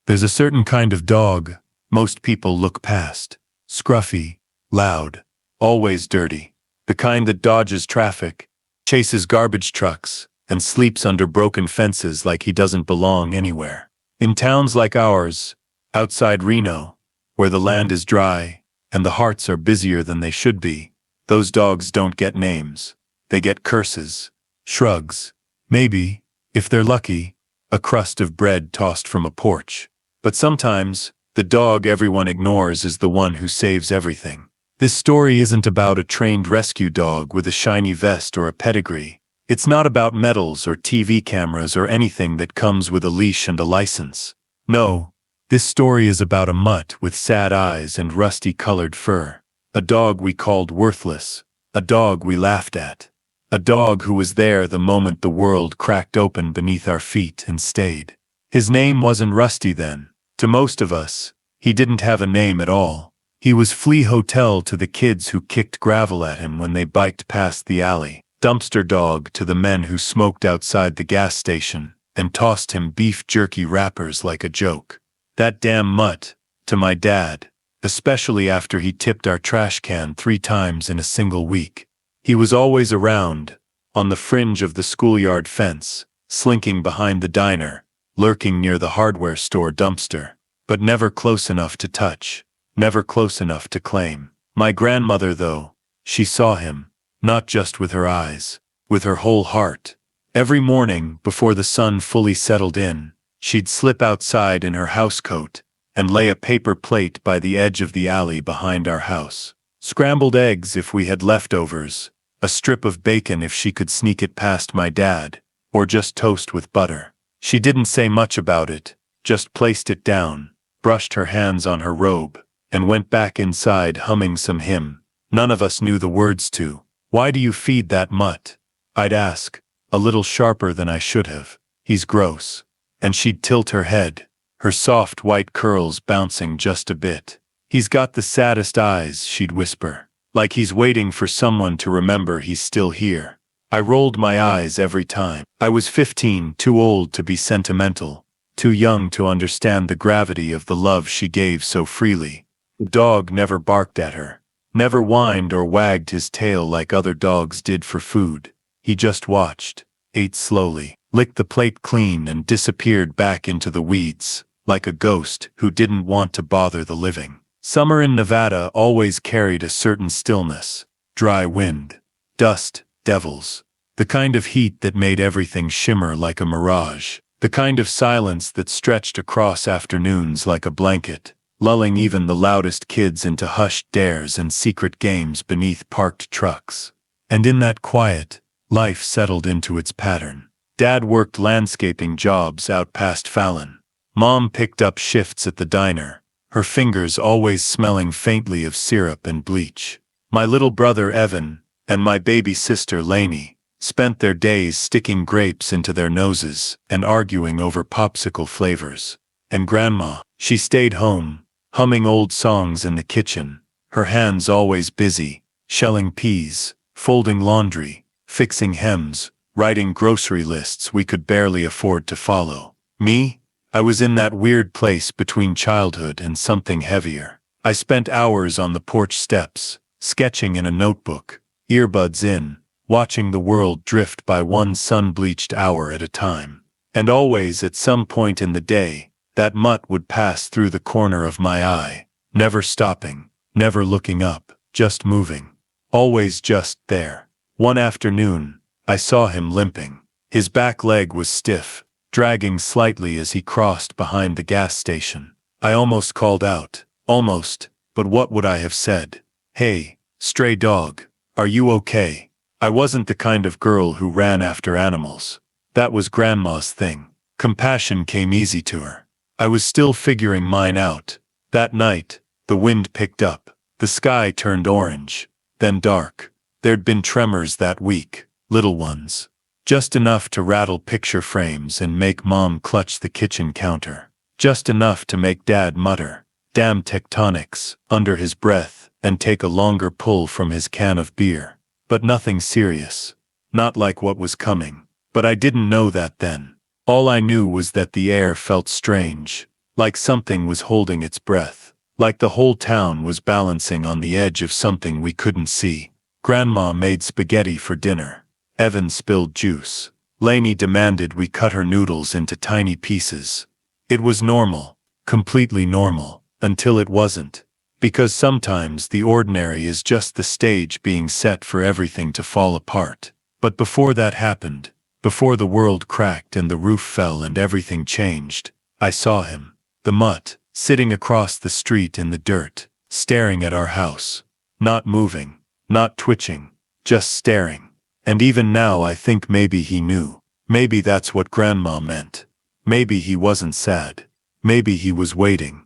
There's a certain kind of dog most people look past. Scruffy, loud, always dirty. The kind that dodges traffic, chases garbage trucks, and sleeps under broken fences like he doesn't belong anywhere. In towns like ours, outside Reno, where the land is dry and the hearts are busier than they should be, those dogs don't get names. They get curses, shrugs, maybe, if they're lucky, a crust of bread tossed from a porch. But sometimes, the dog everyone ignores is the one who saves everything. This story isn't about a trained rescue dog with a shiny vest or a pedigree. It's not about medals or TV cameras or anything that comes with a leash and a license. No, this story is about a mutt with sad eyes and rusty-colored fur. A dog we called worthless. A dog we laughed at. A dog who was there the moment the world cracked open beneath our feet and stayed. His name wasn't Rusty then. To most of us, he didn't have a name at all. He was Flea Hotel to the kids who kicked gravel at him when they biked past the alley. Dumpster dog to the men who smoked outside the gas station and tossed him beef jerky wrappers like a joke. That damn mutt, to my dad, especially after he tipped our trash can 3 times in a single week. He was always around, on the fringe of the schoolyard fence, slinking behind the diner, lurking near the hardware store dumpster, but never close enough to touch. Never close enough to claim. My grandmother, though, she saw him, not just with her eyes, with her whole heart. Every morning, before the sun fully settled in, she'd slip outside in her housecoat and lay a paper plate by the edge of the alley behind our house. Scrambled eggs if we had leftovers, a strip of bacon if she could sneak it past my dad, or just toast with butter. She didn't say much about it, just placed it down, brushed her hands on her robe, and went back inside humming some hymn none of us knew the words to. "Why do you feed that mutt?" I'd ask, a little sharper than I should have. "He's gross." And she'd tilt her head, her soft white curls bouncing just a bit. "He's got the saddest eyes," she'd whisper, like he's waiting for someone to remember he's still here. I rolled my eyes every time. I was 15, too old to be sentimental, too young to understand the gravity of the love she gave so freely. The dog never barked at her, never whined or wagged his tail like other dogs did for food. He just watched, ate slowly, licked the plate clean and disappeared back into the weeds, like a ghost who didn't want to bother the living. Summer in Nevada always carried a certain stillness, dry wind, dust, devils, the kind of heat that made everything shimmer like a mirage, the kind of silence that stretched across afternoons like a blanket, lulling even the loudest kids into hushed dares and secret games beneath parked trucks. And in that quiet, life settled into its pattern. Dad worked landscaping jobs out past Fallon. Mom picked up shifts at the diner, her fingers always smelling faintly of syrup and bleach. My little brother Evan, and my baby sister Lainey, spent their days sticking grapes into their noses and arguing over popsicle flavors. And Grandma, she stayed home, humming old songs in the kitchen, her hands always busy, shelling peas, folding laundry, fixing hems, writing grocery lists we could barely afford to follow. Me? I was in that weird place between childhood and something heavier. I spent hours on the porch steps, sketching in a notebook, earbuds in, watching the world drift by one sun-bleached hour at a time. And always at some point in the day, that mutt would pass through the corner of my eye, never stopping, never looking up, just moving. Always just there. One afternoon, I saw him limping. His back leg was stiff, dragging slightly as he crossed behind the gas station. I almost called out. Almost, but what would I have said? "Hey, stray dog, are you okay?" I wasn't the kind of girl who ran after animals. That was Grandma's thing. Compassion came easy to her. I was still figuring mine out. That night, the wind picked up. The sky turned orange, then dark. There'd been tremors that week, little ones. Just enough to rattle picture frames and make Mom clutch the kitchen counter. Just enough to make Dad mutter, "Damn tectonics," under his breath and take a longer pull from his can of beer. But nothing serious. Not like what was coming. But I didn't know that then. All I knew was that the air felt strange, like something was holding its breath, like the whole town was balancing on the edge of something we couldn't see. Grandma made spaghetti for dinner. Evan spilled juice. Lainey demanded we cut her noodles into tiny pieces. It was normal, completely normal, until it wasn't. Because sometimes the ordinary is just the stage being set for everything to fall apart. But before that happened, before the world cracked and the roof fell and everything changed, I saw him, the mutt, sitting across the street in the dirt, staring at our house. Not moving, not twitching, just staring. And even now I think maybe he knew. Maybe that's what Grandma meant. Maybe he wasn't sad. Maybe he was waiting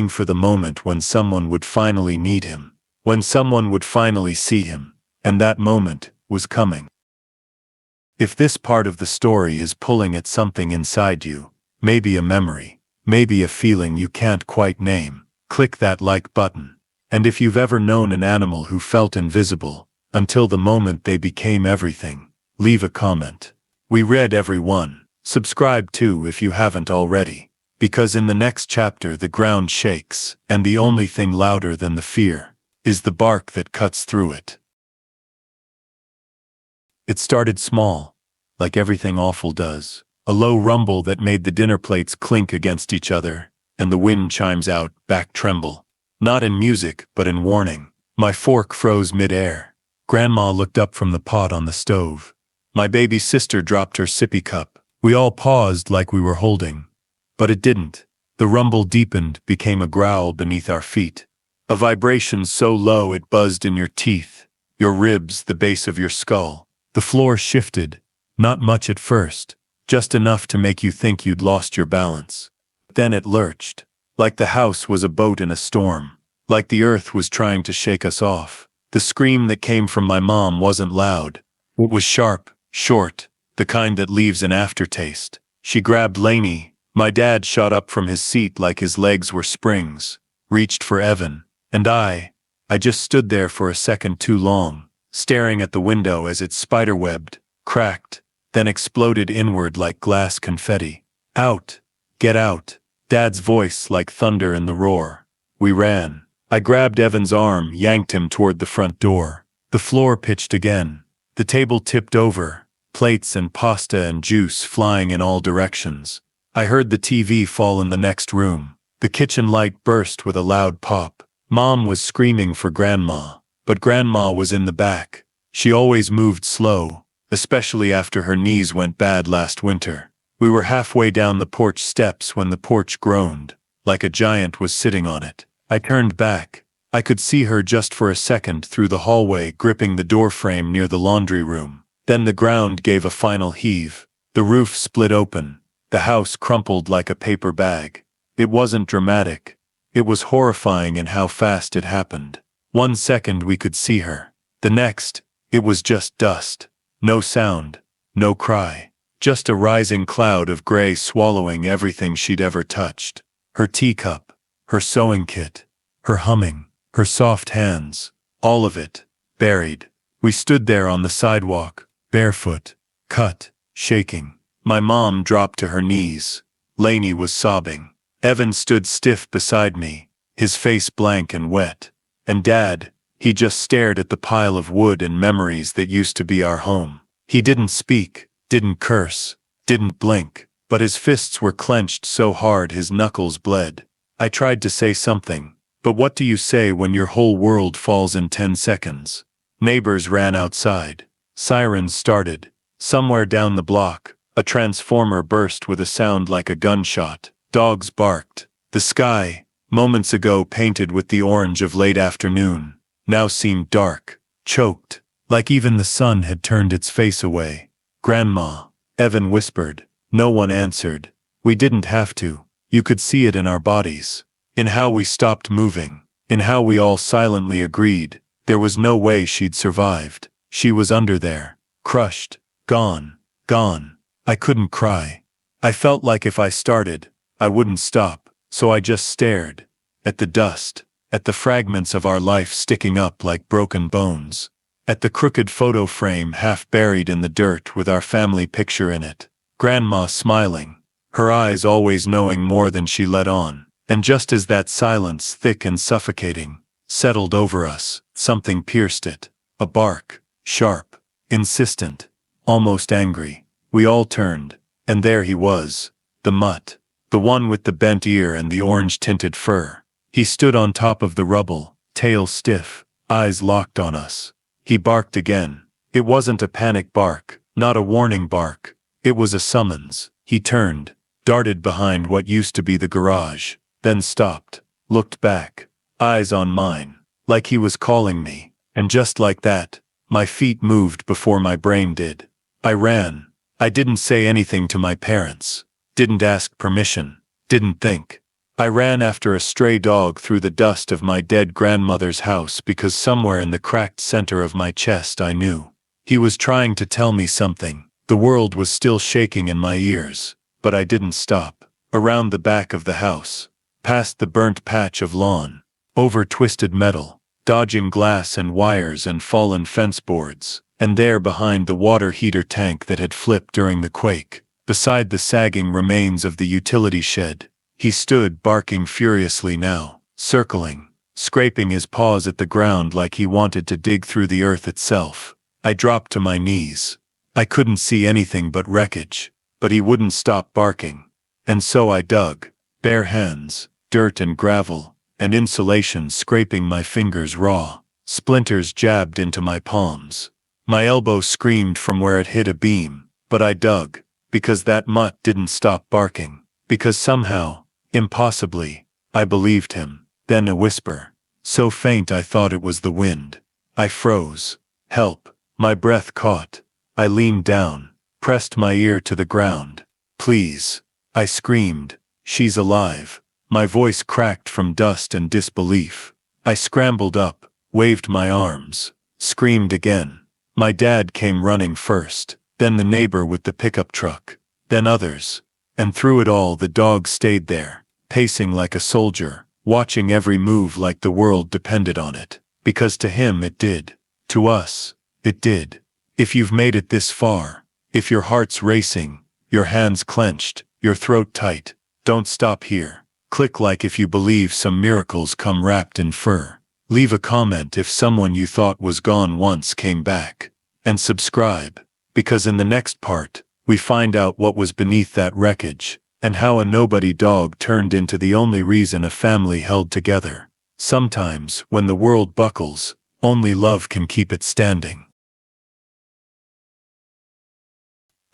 for the moment when someone would finally need him, when someone would finally see him, and that moment was coming. If this part of the story is pulling at something inside you, maybe a memory, maybe a feeling you can't quite name, click that like button. And if you've ever known an animal who felt invisible, until the moment they became everything, leave a comment. We read every one. Subscribe too if you haven't already. Because in the next chapter the ground shakes, and the only thing louder than the fear is the bark that cuts through it. It started small, like everything awful does. A low rumble that made the dinner plates clink against each other, and the wind chimes out, back tremble. Not in music, but in warning. My fork froze mid-air. Grandma looked up from the pot on the stove. My baby sister dropped her sippy cup. We all paused like we were holding. But it didn't. The rumble deepened, became a growl beneath our feet. A vibration so low it buzzed in your teeth, your ribs, the base of your skull. The floor shifted. Not much at first, just enough to make you think you'd lost your balance. Then it lurched, like the house was a boat in a storm, like the earth was trying to shake us off. The scream that came from my mom wasn't loud. It was sharp, short, the kind that leaves an aftertaste. She grabbed Lainey. My dad shot up from his seat like his legs were springs, reached for Evan, and I just stood there for a second too long, staring at the window as it spiderwebbed, cracked, then exploded inward like glass confetti. Out! Get out! Dad's voice like thunder in the roar. We ran. I grabbed Evan's arm, yanked him toward the front door. The floor pitched again. The table tipped over, plates and pasta and juice flying in all directions. I heard the TV fall in the next room. The kitchen light burst with a loud pop. Mom was screaming for Grandma, but Grandma was in the back. She always moved slow, especially after her knees went bad last winter. We were halfway down the porch steps when the porch groaned, like a giant was sitting on it. I turned back. I could see her just for a second through the hallway, gripping the door frame near the laundry room. Then the ground gave a final heave. The roof split open. The house crumpled like a paper bag. It wasn't dramatic. It was horrifying in how fast it happened. 1 second we could see her. The next, it was just dust. No sound. No cry. Just a rising cloud of gray swallowing everything she'd ever touched. Her teacup. Her sewing kit, her humming, her soft hands, all of it, buried. We stood there on the sidewalk, barefoot, cut, shaking. My mom dropped to her knees. Lainey was sobbing. Evan stood stiff beside me, his face blank and wet. And Dad, he just stared at the pile of wood and memories that used to be our home. He didn't speak, didn't curse, didn't blink, but his fists were clenched so hard his knuckles bled. I tried to say something, but what do you say when your whole world falls in 10 seconds? Neighbors ran outside. Sirens started. Somewhere down the block, a transformer burst with a sound like a gunshot. Dogs barked. The sky, moments ago painted with the orange of late afternoon, now seemed dark, choked, like even the sun had turned its face away. Grandma, Evan whispered. No one answered. We didn't have to. You could see it in our bodies, in how we stopped moving, in how we all silently agreed. There was no way she'd survived. She was under there, crushed, gone, gone. I couldn't cry. I felt like if I started, I wouldn't stop, so I just stared at the dust, at the fragments of our life sticking up like broken bones, at the crooked photo frame half buried in the dirt with our family picture in it. Grandma smiling, her eyes always knowing more than she let on. And just as that silence, thick and suffocating, settled over us, something pierced it. A bark, sharp, insistent, almost angry. We all turned, and there he was, the mutt, the one with the bent ear and the orange-tinted fur. He stood on top of the rubble, tail stiff, eyes locked on us. He barked again. It wasn't a panic bark, not a warning bark. It was a summons. He turned, darted behind what used to be the garage, then stopped, looked back, eyes on mine, like he was calling me. And just like that, my feet moved before my brain did. I ran. I didn't say anything to my parents, didn't ask permission, didn't think. I ran after a stray dog through the dust of my dead grandmother's house because somewhere in the cracked center of my chest I knew. He was trying to tell me something. The world was still shaking in my ears, but I didn't stop. Around the back of the house, past the burnt patch of lawn, over twisted metal, dodging glass and wires and fallen fence boards, and there behind the water heater tank that had flipped during the quake, beside the sagging remains of the utility shed, he stood barking furiously now, circling, scraping his paws at the ground like he wanted to dig through the earth itself. I dropped to my knees. I couldn't see anything but wreckage, but he wouldn't stop barking. And so I dug, bare hands, dirt and gravel, and insulation scraping my fingers raw, splinters jabbed into my palms. My elbow screamed from where it hit a beam, but I dug, because that mutt didn't stop barking, because somehow, impossibly, I believed him. Then a whisper, so faint I thought it was the wind. I froze. Help. My breath caught. I leaned down, pressed my ear to the ground. Please. I screamed. She's alive. My voice cracked from dust and disbelief. I scrambled up, waved my arms, screamed again. My dad came running first, then the neighbor with the pickup truck, then others. And through it all the dog stayed there, pacing like a soldier, watching every move like the world depended on it. Because to him it did. To us, it did. If you've made it this far, if your heart's racing, your hands clenched, your throat tight, don't stop here. Click like if you believe some miracles come wrapped in fur. Leave a comment if someone you thought was gone once came back. And subscribe, because in the next part, we find out what was beneath that wreckage, and how a nobody dog turned into the only reason a family held together. Sometimes, when the world buckles, only love can keep it standing.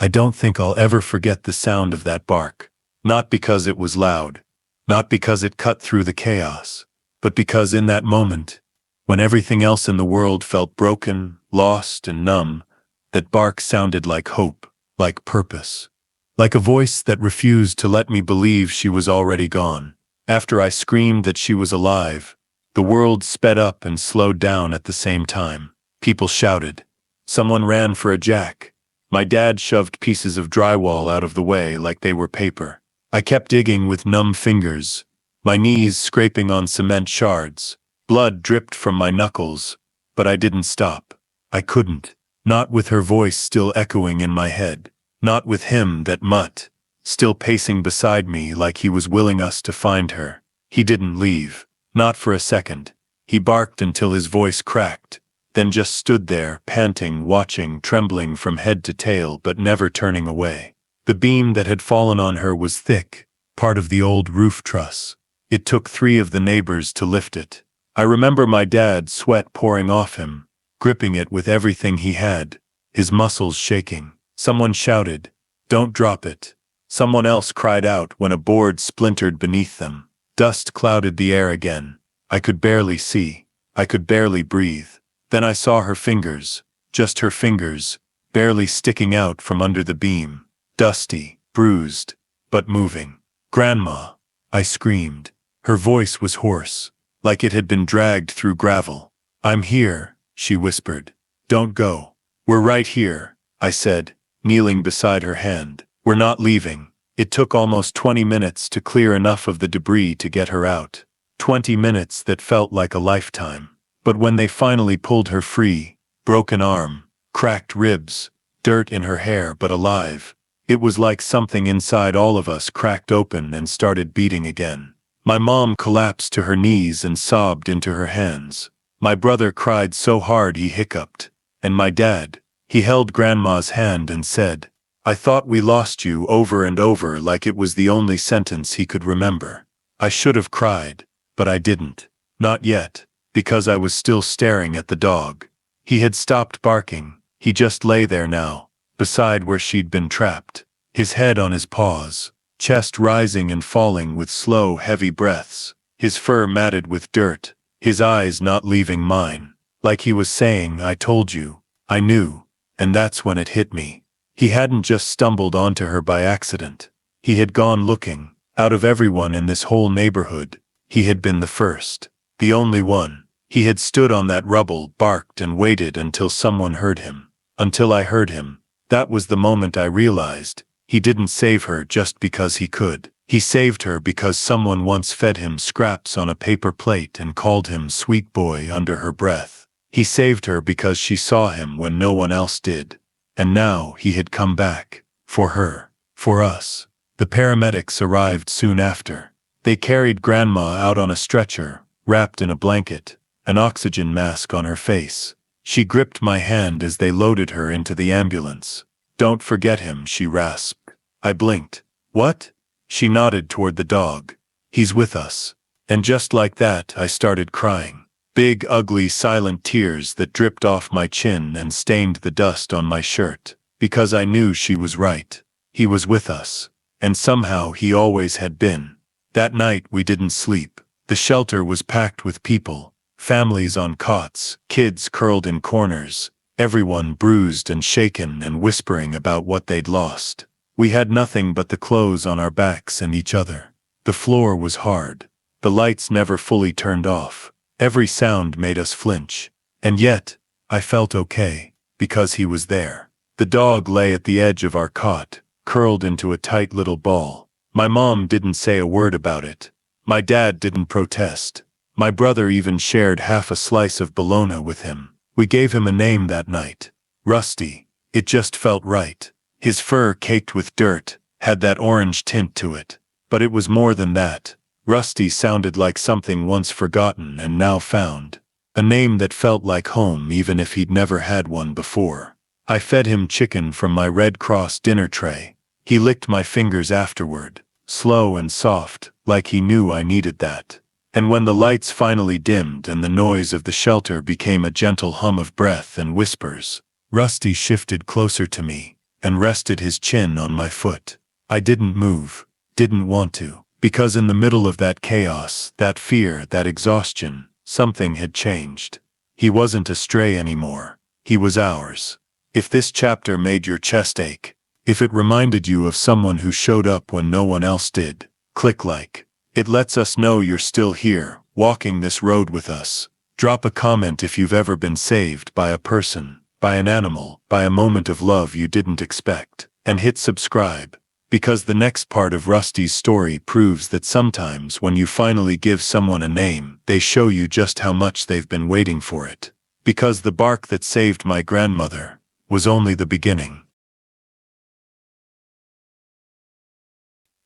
I don't think I'll ever forget the sound of that bark. Not because it was loud, not because it cut through the chaos, but because in that moment, when everything else in the world felt broken, lost, and numb, that bark sounded like hope, like purpose, like a voice that refused to let me believe she was already gone. After I screamed that she was alive, the world sped up and slowed down at the same time. People shouted. Someone ran for a jack. My dad shoved pieces of drywall out of the way like they were paper. I kept digging with numb fingers, my knees scraping on cement shards. Blood dripped from my knuckles, but I didn't stop. I couldn't. Not with her voice still echoing in my head. Not with him, that mutt, still pacing beside me like he was willing us to find her. He didn't leave. Not for a second. He barked until his voice cracked, then just stood there, panting, watching, trembling from head to tail but never turning away. The beam that had fallen on her was thick, part of the old roof truss. It took 3 of the neighbors to lift it. I remember my dad, sweat pouring off him, gripping it with everything he had, his muscles shaking. Someone shouted, "Don't drop it." Someone else cried out when a board splintered beneath them. Dust clouded the air again. I could barely see. I could barely breathe. Then I saw her fingers, just her fingers, barely sticking out from under the beam. Dusty, bruised, but moving. "Grandma!" I screamed. Her voice was hoarse, like it had been dragged through gravel. "I'm here," she whispered. "Don't go." "We're right here," I said, kneeling beside her hand. "We're not leaving." It took almost 20 minutes to clear enough of the debris to get her out. 20 minutes that felt like a lifetime. But when they finally pulled her free, broken arm, cracked ribs, dirt in her hair but alive, It was like something inside all of us cracked open and started beating again. My mom collapsed to her knees and sobbed into her hands. My brother cried so hard he hiccuped. And my dad, he held Grandma's hand and said, "I thought we lost you," over and over like it was the only sentence he could remember. I should have cried, but I didn't. Not yet, because I was still staring at the dog. He had stopped barking, he just lay there now, beside where she'd been trapped, his head on his paws, chest rising and falling with slow, heavy breaths, his fur matted with dirt, his eyes not leaving mine, like he was saying, "I told you, I knew," and that's when it hit me. He hadn't just stumbled onto her by accident. He had gone looking. Out of everyone in this whole neighborhood, he had been the first, the only one. He had stood on that rubble, barked and waited until someone heard him. Until I heard him. That was the moment I realized, he didn't save her just because he could. He saved her because someone once fed him scraps on a paper plate and called him sweet boy under her breath. He saved her because she saw him when no one else did. And now he had come back. For her. For us. The paramedics arrived soon after. They carried Grandma out on a stretcher, wrapped in a blanket, an oxygen mask on her face. She gripped my hand as they loaded her into the ambulance. "Don't forget him," she rasped. I blinked. "What?" She nodded toward the dog. "He's with us." And just like that, I started crying. Big, ugly, silent tears that dripped off my chin and stained the dust on my shirt. Because I knew she was right. He was with us. And somehow he always had been. That night we didn't sleep. The shelter was packed with people. Families on cots, kids curled in corners, everyone bruised and shaken and whispering about what they'd lost. We had nothing but the clothes on our backs and each other. The floor was hard. The lights never fully turned off. Every sound made us flinch. And yet, I felt okay, because he was there. The dog lay at the edge of our cot, curled into a tight little ball. My mom didn't say a word about it. My dad didn't protest. My brother even shared half a slice of bologna with him. We gave him a name that night. Rusty. It just felt right. His fur caked with dirt, had that orange tint to it. But it was more than that. Rusty sounded like something once forgotten and now found. A name that felt like home even if he'd never had one before. I fed him chicken from my Red Cross dinner tray. He licked my fingers afterward, slow and soft, like he knew I needed that. And when the lights finally dimmed and the noise of the shelter became a gentle hum of breath and whispers, Rusty shifted closer to me and rested his chin on my foot. I didn't move, didn't want to, because in the middle of that chaos, that fear, that exhaustion, something had changed. He wasn't a stray anymore. He was ours. If this chapter made your chest ache, if it reminded you of someone who showed up when no one else did, click like. It lets us know you're still here, walking this road with us. Drop a comment if you've ever been saved by a person, by an animal, by a moment of love you didn't expect. And hit subscribe, because the next part of Rusty's story proves that sometimes when you finally give someone a name, they show you just how much they've been waiting for it. Because the bark that saved my grandmother was only the beginning.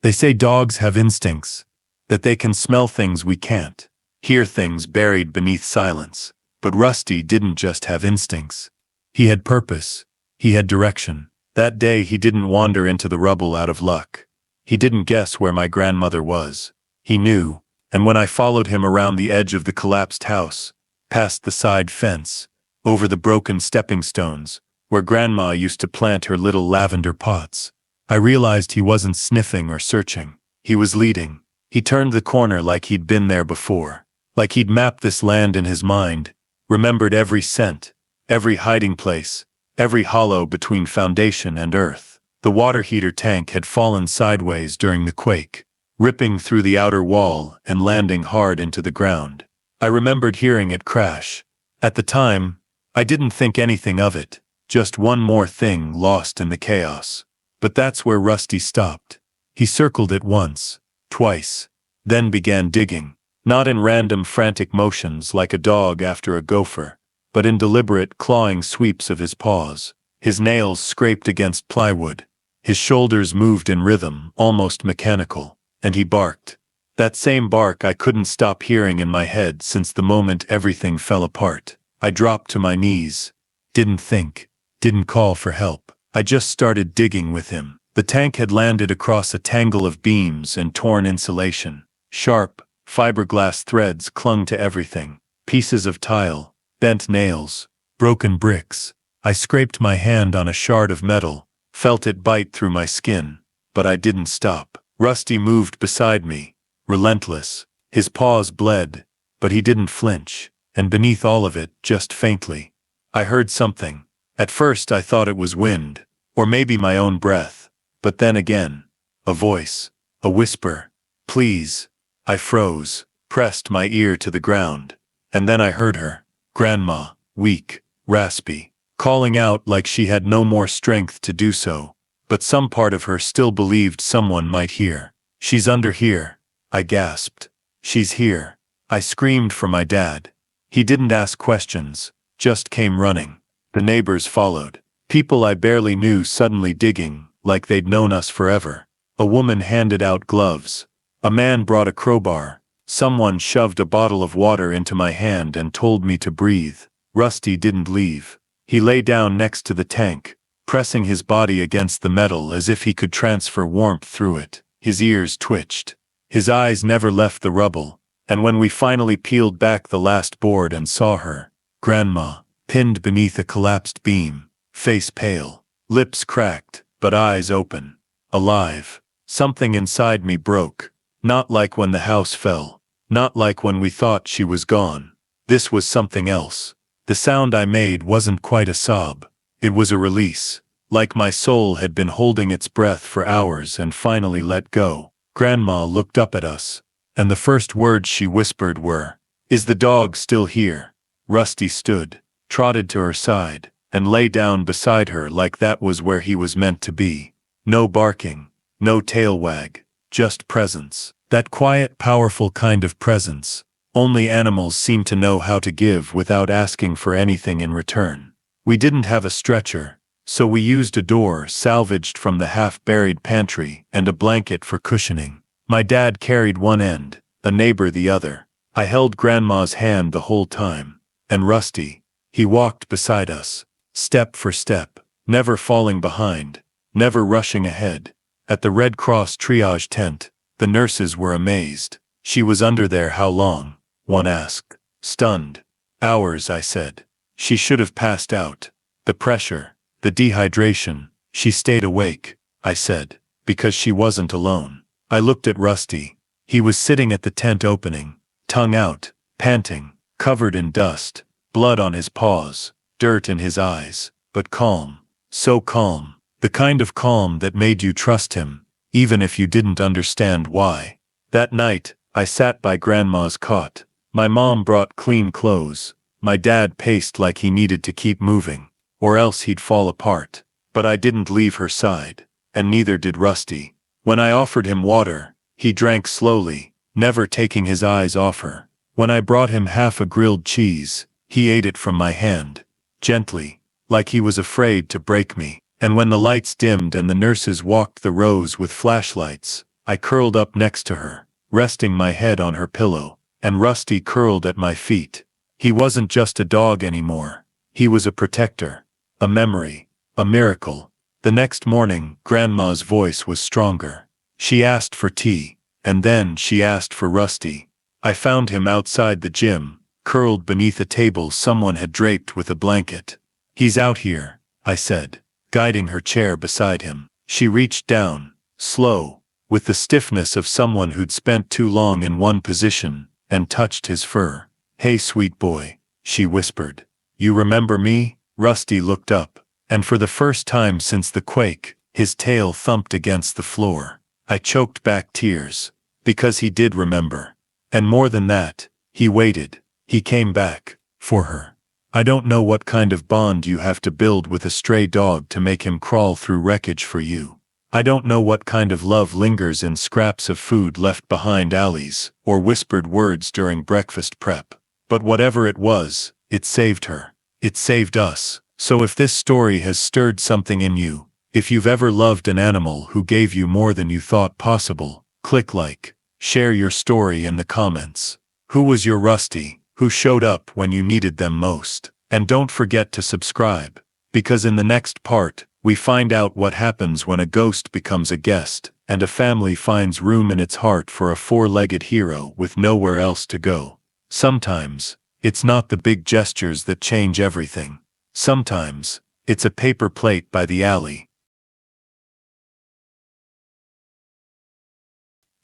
They say dogs have instincts, that they can smell things we can't, hear things buried beneath silence. But Rusty didn't just have instincts. He had purpose. He had direction. That day he didn't wander into the rubble out of luck. He didn't guess where my grandmother was. He knew, and when I followed him around the edge of the collapsed house, past the side fence, over the broken stepping stones, where Grandma used to plant her little lavender pots, I realized he wasn't sniffing or searching. He was leading. He turned the corner like he'd been there before, like he'd mapped this land in his mind, remembered every scent, every hiding place, every hollow between foundation and earth. The water heater tank had fallen sideways during the quake, ripping through the outer wall and landing hard into the ground. I remembered hearing it crash. At the time, I didn't think anything of it, just one more thing lost in the chaos. But that's where Rusty stopped. He circled it once, twice, then began digging, not in random frantic motions like a dog after a gopher, but in deliberate clawing sweeps of his paws. His nails scraped against plywood, His shoulders moved in rhythm, almost mechanical, and he barked. That same bark I couldn't stop hearing in my head since the moment everything fell apart. I dropped to my knees. Didn't think. Didn't call for help. I just started digging with him. The tank had landed across a tangle of beams and torn insulation. Sharp, fiberglass threads clung to everything. Pieces of tile, bent nails, broken bricks. I scraped my hand on a shard of metal, felt it bite through my skin, but I didn't stop. Rusty moved beside me, relentless. His paws bled, but he didn't flinch, and beneath all of it, just faintly, I heard something. At first I thought it was wind, or maybe my own breath, but then again, a voice, a whisper, "Please." I froze, pressed my ear to the ground, and then I heard her, Grandma, weak, raspy, calling out like she had no more strength to do so, but some part of her still believed someone might hear. "She's under here," I gasped. "She's here." I screamed for my dad. He didn't ask questions, just came running. The neighbors followed. People I barely knew suddenly digging, like they'd known us forever. A woman handed out gloves. A man brought a crowbar. Someone shoved a bottle of water into my hand and told me to breathe. Rusty didn't leave. He lay down next to the tank, pressing his body against the metal as if he could transfer warmth through it. His ears twitched. His eyes never left the rubble, and when we finally peeled back the last board and saw her, Grandma, pinned beneath a collapsed beam, face pale, lips cracked, but eyes open, alive, something inside me broke. Not like when the house fell, not like when we thought she was gone. This was something else. The sound I made wasn't quite a sob. It was a release, like my soul had been holding its breath for hours and finally let go. Grandma looked up at us, and the first words she whispered were, "Is the dog still here?" Rusty stood, trotted to her side, and lay down beside her like that was where he was meant to be. No barking, no tail wag, just presence. That quiet, powerful kind of presence only animals seem to know how to give without asking for anything in return. We didn't have a stretcher, so we used a door salvaged from the half-buried pantry and a blanket for cushioning. My dad carried one end, a neighbor the other. I held Grandma's hand the whole time, and Rusty, he walked beside us, step for step, never falling behind, never rushing ahead. At the Red Cross triage tent, the nurses were amazed. "She was under there how long?" one asked. "Stunned." "Hours," I said. "She should have passed out. The pressure, the dehydration." "She stayed awake," I said, "because she wasn't alone." I looked at Rusty. He was sitting at the tent opening, tongue out, panting, covered in dust, blood on his paws, dirt in his eyes, but calm. So calm. The kind of calm that made you trust him, even if you didn't understand why. That night, I sat by Grandma's cot. My mom brought clean clothes. My dad paced like he needed to keep moving, or else he'd fall apart. But I didn't leave her side, and neither did Rusty. When I offered him water, he drank slowly, never taking his eyes off her. When I brought him half a grilled cheese, he ate it from my hand, gently, like he was afraid to break me. And when the lights dimmed and the nurses walked the rows with flashlights, I curled up next to her, resting my head on her pillow, and Rusty curled at my feet. He wasn't just a dog anymore. He was a protector, a memory, a miracle. The next morning, Grandma's voice was stronger. She asked for tea, and then she asked for Rusty. I found him outside the gym, curled beneath a table someone had draped with a blanket. "He's out here," I said, guiding her chair beside him. She reached down, slow, with the stiffness of someone who'd spent too long in one position, and touched his fur. "Hey, sweet boy," she whispered. "You remember me?" Rusty looked up, and for the first time since the quake, his tail thumped against the floor. I choked back tears, because he did remember. And more than that, he waited. He came back, for her. I don't know what kind of bond you have to build with a stray dog to make him crawl through wreckage for you. I don't know what kind of love lingers in scraps of food left behind alleys, or whispered words during breakfast prep. But whatever it was, it saved her. It saved us. So if this story has stirred something in you, If you've ever loved an animal who gave you more than you thought possible, click like. Share your story in the comments. Who was your Rusty, who showed up when you needed them most? And don't forget to subscribe, because in the next part, we find out what happens when a ghost becomes a guest, and a family finds room in its heart for a four-legged hero with nowhere else to go. Sometimes, it's not the big gestures that change everything. Sometimes, it's a paper plate by the alley.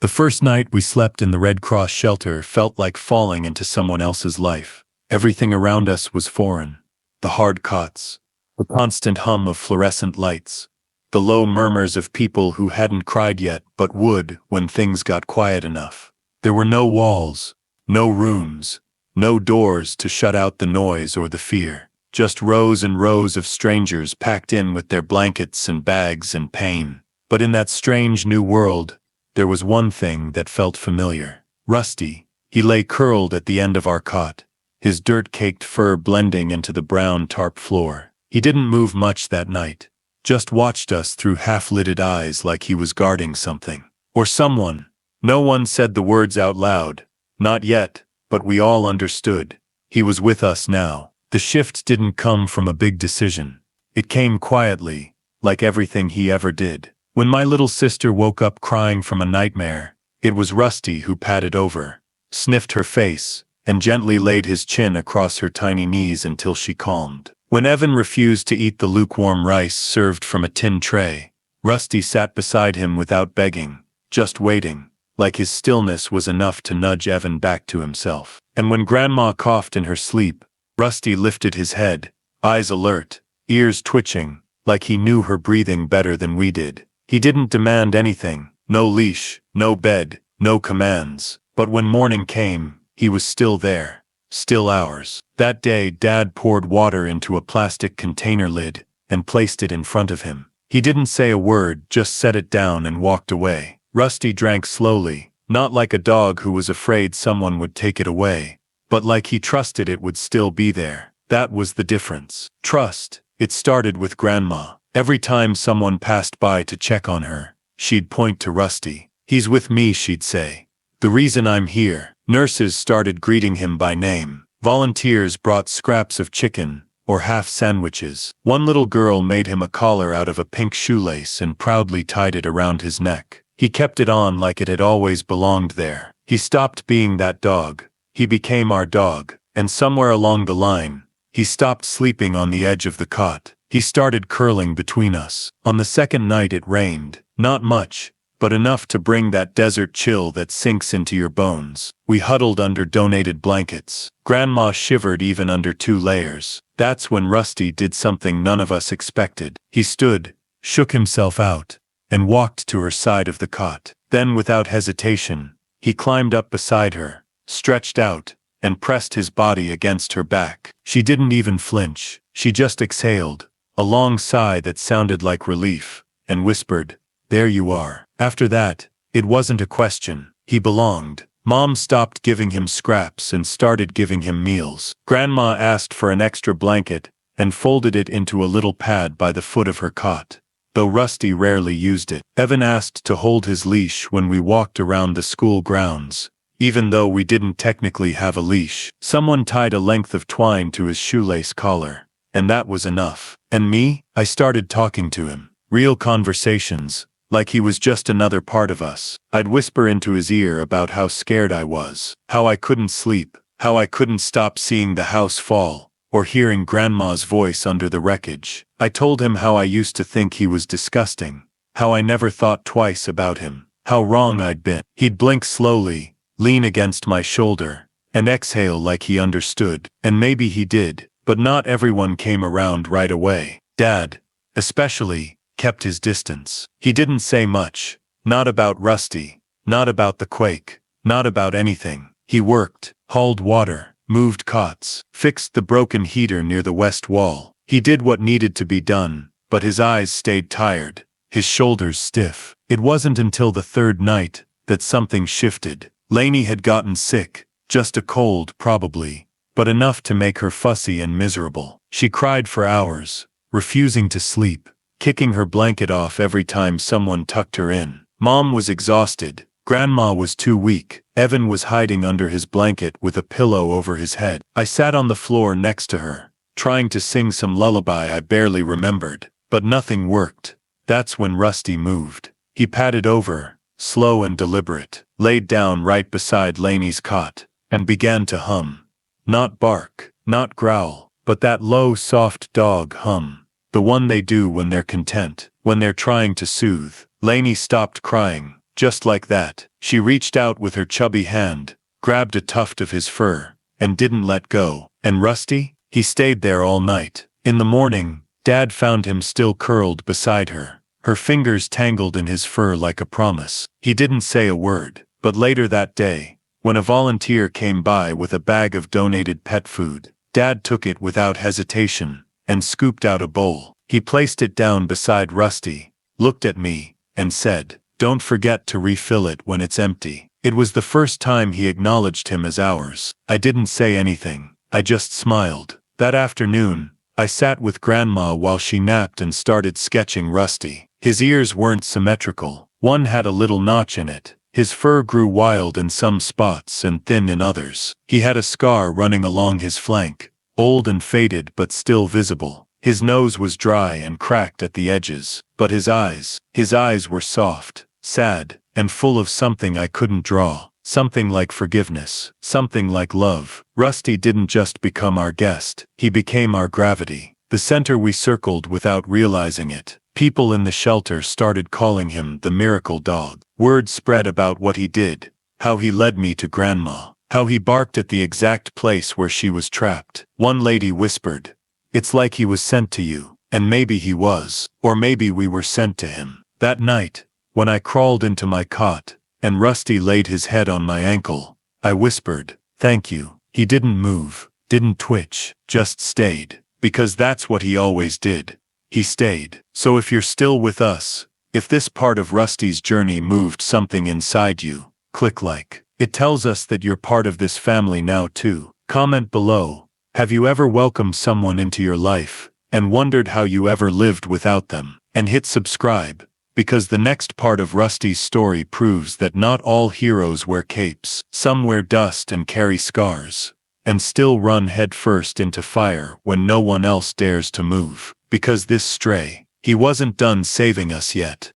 The first night we slept in the Red Cross shelter felt like falling into someone else's life. Everything around us was foreign. The hard cots, the constant hum of fluorescent lights, the low murmurs of people who hadn't cried yet but would when things got quiet enough. There were no walls, no rooms, no doors to shut out the noise or the fear. Just rows and rows of strangers packed in with their blankets and bags and pain. But in that strange new world, there was one thing that felt familiar. Rusty. He lay curled at the end of our cot, his dirt-caked fur blending into the brown tarp floor. He didn't move much that night, just watched us through half-lidded eyes like he was guarding something. Or someone. No one said the words out loud. Not yet, but we all understood. He was with us now. The shift didn't come from a big decision. It came quietly, like everything he ever did. When my little sister woke up crying from a nightmare, it was Rusty who patted over, sniffed her face, and gently laid his chin across her tiny knees until she calmed. When Evan refused to eat the lukewarm rice served from a tin tray, Rusty sat beside him without begging, just waiting, like his stillness was enough to nudge Evan back to himself. And when Grandma coughed in her sleep, Rusty lifted his head, eyes alert, ears twitching, like he knew her breathing better than we did. He didn't demand anything, no leash, no bed, no commands. But when morning came, he was still there, still ours. That day Dad poured water into a plastic container lid and placed it in front of him. He didn't say a word, just set it down and walked away. Rusty drank slowly, not like a dog who was afraid someone would take it away, but like he trusted it would still be there. That was the difference. Trust. It started with Grandma. Every time someone passed by to check on her, she'd point to Rusty. "He's with me," she'd say. "The reason I'm here." Nurses started greeting him by name. Volunteers brought scraps of chicken, or half sandwiches. One little girl made him a collar out of a pink shoelace and proudly tied it around his neck. He kept it on like it had always belonged there. He stopped being that dog. He became our dog. And somewhere along the line, he stopped sleeping on the edge of the cot. He started curling between us. On the second night it rained. Not much, but enough to bring that desert chill that sinks into your bones. We huddled under donated blankets. Grandma shivered even under 2 layers. That's when Rusty did something none of us expected. He stood, shook himself out, and walked to her side of the cot. Then without hesitation, he climbed up beside her, stretched out, and pressed his body against her back. She didn't even flinch. She just exhaled, a long sigh that sounded like relief, and whispered, "There you are." After that, it wasn't a question. He belonged. Mom stopped giving him scraps and started giving him meals. Grandma asked for an extra blanket and folded it into a little pad by the foot of her cot, though Rusty rarely used it. Evan asked to hold his leash when we walked around the school grounds, even though we didn't technically have a leash. Someone tied a length of twine to his shoelace collar, and that was enough. And me? I started talking to him. Real conversations, like he was just another part of us. I'd whisper into his ear about how scared I was, how I couldn't sleep, how I couldn't stop seeing the house fall, or hearing Grandma's voice under the wreckage. I told him how I used to think he was disgusting, how I never thought twice about him, how wrong I'd been. He'd blink slowly, lean against my shoulder, and exhale like he understood. And maybe he did, but not everyone came around right away. Dad, especially, kept his distance. He didn't say much, not about Rusty, not about the quake, not about anything. He worked, hauled water, moved cots, fixed the broken heater near the west wall. He did what needed to be done, but his eyes stayed tired, his shoulders stiff. It wasn't until the 3rd night that something shifted. Lainey had gotten sick, just a cold probably, but enough to make her fussy and miserable. She cried for hours, refusing to sleep, kicking her blanket off every time someone tucked her in. Mom was exhausted. Grandma was too weak. Evan was hiding under his blanket with a pillow over his head. I sat on the floor next to her, trying to sing some lullaby I barely remembered. But nothing worked. That's when Rusty moved. He padded over, slow and deliberate, laid down right beside Laney's cot, and began to hum. Not bark, not growl, but that low, soft dog hum. The one they do when they're content, when they're trying to soothe. Laney stopped crying. Just like that, she reached out with her chubby hand, grabbed a tuft of his fur, and didn't let go. And Rusty? He stayed there all night. In the morning, Dad found him still curled beside her, her fingers tangled in his fur like a promise. He didn't say a word, but later that day, when a volunteer came by with a bag of donated pet food, Dad took it without hesitation and scooped out a bowl. He placed it down beside Rusty, looked at me, and said, "Don't forget to refill it when it's empty." It was the first time he acknowledged him as ours. I didn't say anything. I just smiled. That afternoon, I sat with Grandma while she napped and started sketching Rusty. His ears weren't symmetrical. One had a little notch in it. His fur grew wild in some spots and thin in others. He had a scar running along his flank, old and faded but still visible. His nose was dry and cracked at the edges, but his eyes were soft, sad, and full of something I couldn't draw. Something like forgiveness, something like love. Rusty didn't just become our guest, he became our gravity, the center we circled without realizing it. People in the shelter started calling him the miracle dog. Word spread about what he did, how he led me to Grandma, how he barked at the exact place where she was trapped. One lady whispered, "It's like he was sent to you." And maybe he was, or maybe we were sent to him. That night, when I crawled into my cot, and Rusty laid his head on my ankle, I whispered, "Thank you." He didn't move, didn't twitch, just stayed. Because that's what he always did. He stayed. So if you're still with us, if this part of Rusty's journey moved something inside you, click like. It tells us that you're part of this family now too. Comment below. Have you ever welcomed someone into your life, and wondered how you ever lived without them? And hit subscribe, because the next part of Rusty's story proves that not all heroes wear capes. Some wear dust and carry scars, and still run headfirst into fire when no one else dares to move. Because this stray, he wasn't done saving us yet.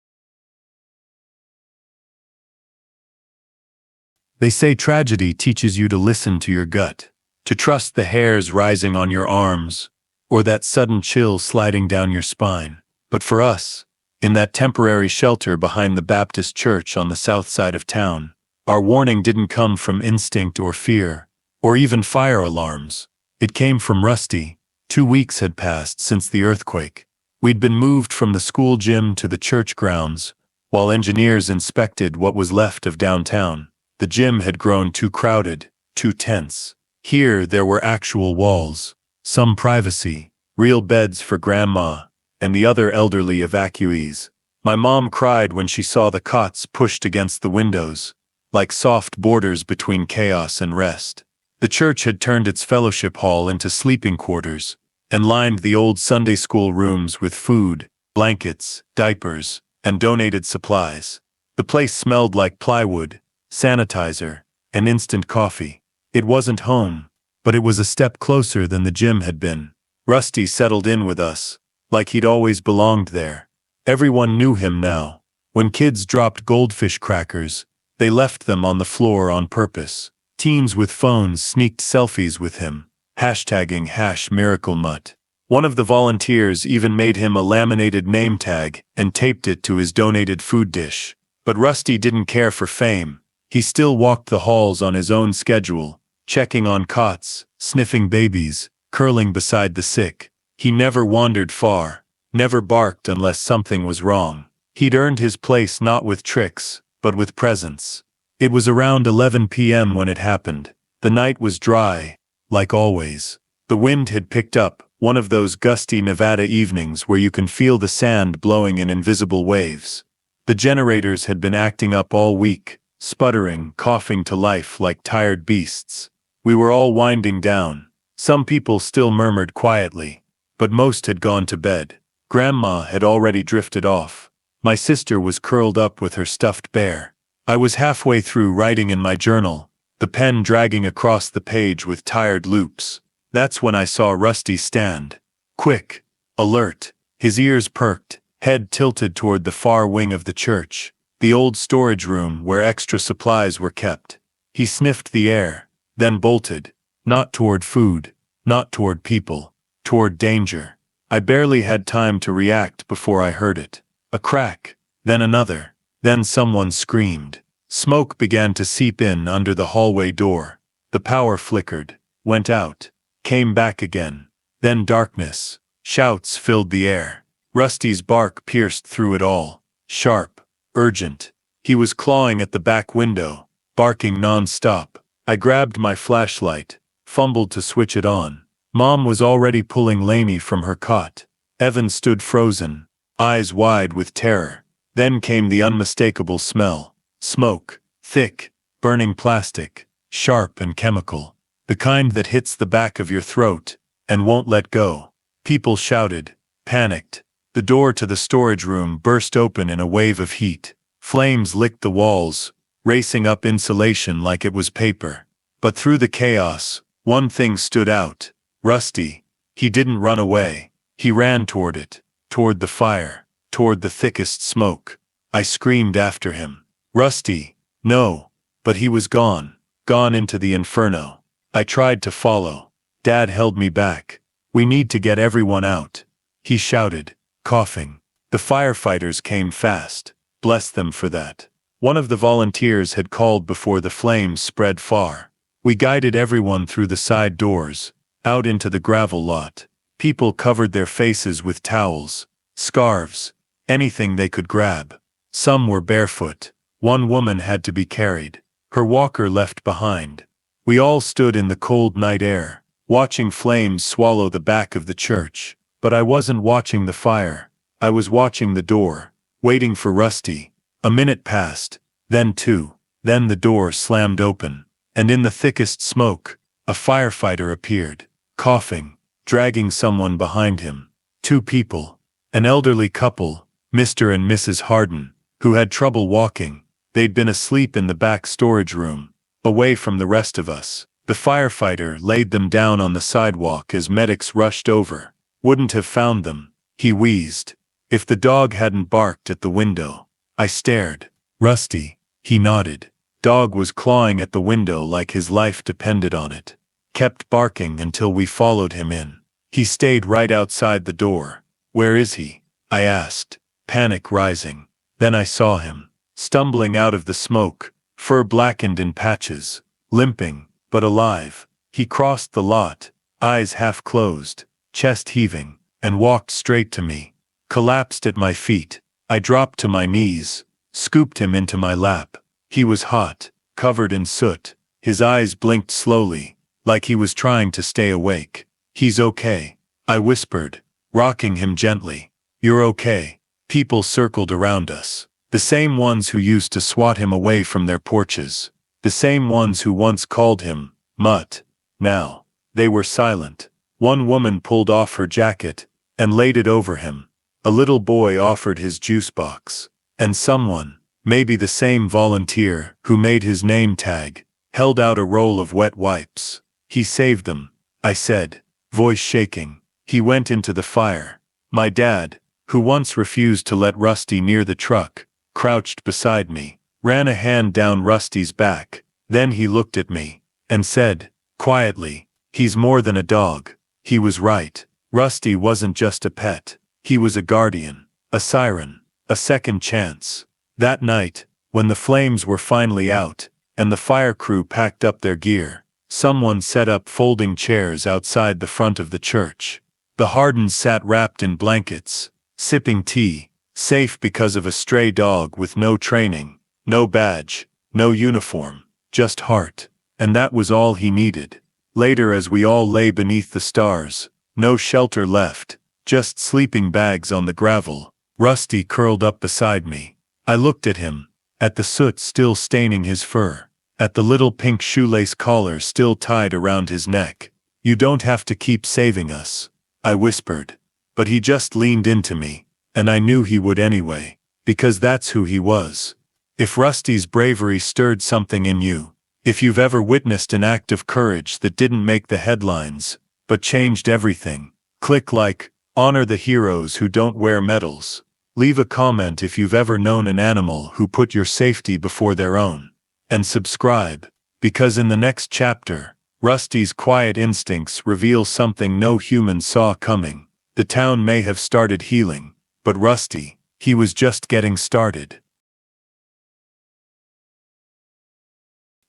They say tragedy teaches you to listen to your gut, to trust the hairs rising on your arms, or that sudden chill sliding down your spine. But for us, in that temporary shelter behind the Baptist church on the south side of town, our warning didn't come from instinct or fear, or even fire alarms. It came from Rusty. 2 weeks had passed since the earthquake. We'd been moved from the school gym to the church grounds, while engineers inspected what was left of downtown. The gym had grown too crowded, too tense. Here there were actual walls, some privacy, real beds for Grandma, and the other elderly evacuees. My mom cried when she saw the cots pushed against the windows, like soft borders between chaos and rest. The church had turned its fellowship hall into sleeping quarters, and lined the old Sunday school rooms with food, blankets, diapers, and donated supplies. The place smelled like plywood, sanitizer, and instant coffee. It wasn't home, but it was a step closer than the gym had been. Rusty settled in with us, like he'd always belonged there. Everyone knew him now. When kids dropped goldfish crackers, they left them on the floor on purpose. Teens with phones sneaked selfies with him, hashtagging #MiracleMutt. One of the volunteers even made him a laminated name tag and taped it to his donated food dish. But Rusty didn't care for fame. He still walked the halls on his own schedule, checking on cots, sniffing babies, curling beside the sick. He never wandered far, never barked unless something was wrong. He'd earned his place not with tricks, but with presence. It was around 11 p.m. when it happened. The night was dry, like always. The wind had picked up, one of those gusty Nevada evenings where you can feel the sand blowing in invisible waves. The generators had been acting up all week, sputtering, coughing to life like tired beasts. We were all winding down. Some people still murmured quietly, but most had gone to bed. Grandma had already drifted off. My sister was curled up with her stuffed bear. I was halfway through writing in my journal, the pen dragging across the page with tired loops. That's when I saw Rusty stand. Quick, alert, his ears perked, head tilted toward the far wing of the church, the old storage room where extra supplies were kept. He sniffed the air, then bolted, not toward food, not toward people, toward danger. I barely had time to react before I heard it. A crack, then another, then someone screamed. Smoke began to seep in under the hallway door. The power flickered, went out, came back again. Then darkness. Shouts filled the air. Rusty's bark pierced through it all. Sharp, urgent. He was clawing at the back window, barking non-stop. I grabbed my flashlight, fumbled to switch it on. Mom was already pulling Lainey from her cot. Evan stood frozen, eyes wide with terror. Then came the unmistakable smell. Smoke, thick, burning plastic, sharp and chemical. The kind that hits the back of your throat and won't let go. People shouted, panicked. The door to the storage room burst open in a wave of heat. Flames licked the walls, racing up insulation like it was paper. But through the chaos, one thing stood out. Rusty. He didn't run away. He ran toward it, toward the fire, toward the thickest smoke. I screamed after him. Rusty, no. But he was gone, gone into the inferno. I tried to follow. Dad held me back. We need to get everyone out, he shouted, coughing. The firefighters came fast. Bless them for that. One of the volunteers had called before the flames spread far. We guided everyone through the side doors, out into the gravel lot. People covered their faces with towels, scarves, anything they could grab. Some were barefoot. One woman had to be carried, her walker left behind. We all stood in the cold night air, watching flames swallow the back of the church. But I wasn't watching the fire. I was watching the door, waiting for Rusty. A minute passed, then two, then the door slammed open, and in the thickest smoke, a firefighter appeared, coughing, dragging someone behind him. Two people, an elderly couple, Mr. and Mrs. Harden, who had trouble walking. They'd been asleep in the back storage room, away from the rest of us. The firefighter laid them down on the sidewalk as medics rushed over. Wouldn't have found them, he wheezed, if the dog hadn't barked at the window. I stared. Rusty, he nodded. Dog was clawing at the window like his life depended on it. Kept barking until we followed him in. He stayed right outside the door. Where is he? I asked, panic rising. Then I saw him, stumbling out of the smoke, fur blackened in patches, limping, but alive. He crossed the lot, eyes half closed, chest heaving, and walked straight to me. Collapsed at my feet. I dropped to my knees, scooped him into my lap. He was hot, covered in soot. His eyes blinked slowly, like he was trying to stay awake. He's okay, I whispered, rocking him gently. You're okay. People circled around us. The same ones who used to swat him away from their porches. The same ones who once called him Mutt. Now, they were silent. One woman pulled off her jacket and laid it over him. A little boy offered his juice box. And someone, maybe the same volunteer who made his name tag, held out a roll of wet wipes. He saved them, I said, voice shaking. He went into the fire. My dad, who once refused to let Rusty near the truck, crouched beside me, ran a hand down Rusty's back. Then he looked at me and said, quietly, he's more than a dog. He was right. Rusty wasn't just a pet. He was a guardian, a siren, a second chance. That night, when the flames were finally out, and the fire crew packed up their gear, someone set up folding chairs outside the front of the church. The Hardens sat wrapped in blankets, sipping tea, safe because of a stray dog with no training, no badge, no uniform, just heart. And that was all he needed. Later, as we all lay beneath the stars, no shelter left, just sleeping bags on the gravel, Rusty curled up beside me. I looked at him, at the soot still staining his fur, at the little pink shoelace collar still tied around his neck. You don't have to keep saving us, I whispered. but he just leaned into me, and I knew he would anyway, because that's who he was. If Rusty's bravery stirred something in you, if you've ever witnessed an act of courage that didn't make the headlines, but changed everything, click like, honor the heroes who don't wear medals. Leave a comment if you've ever known an animal who put your safety before their own. And subscribe, because in the next chapter, Rusty's quiet instincts reveal something no human saw coming. The town may have started healing, but Rusty, he was just getting started.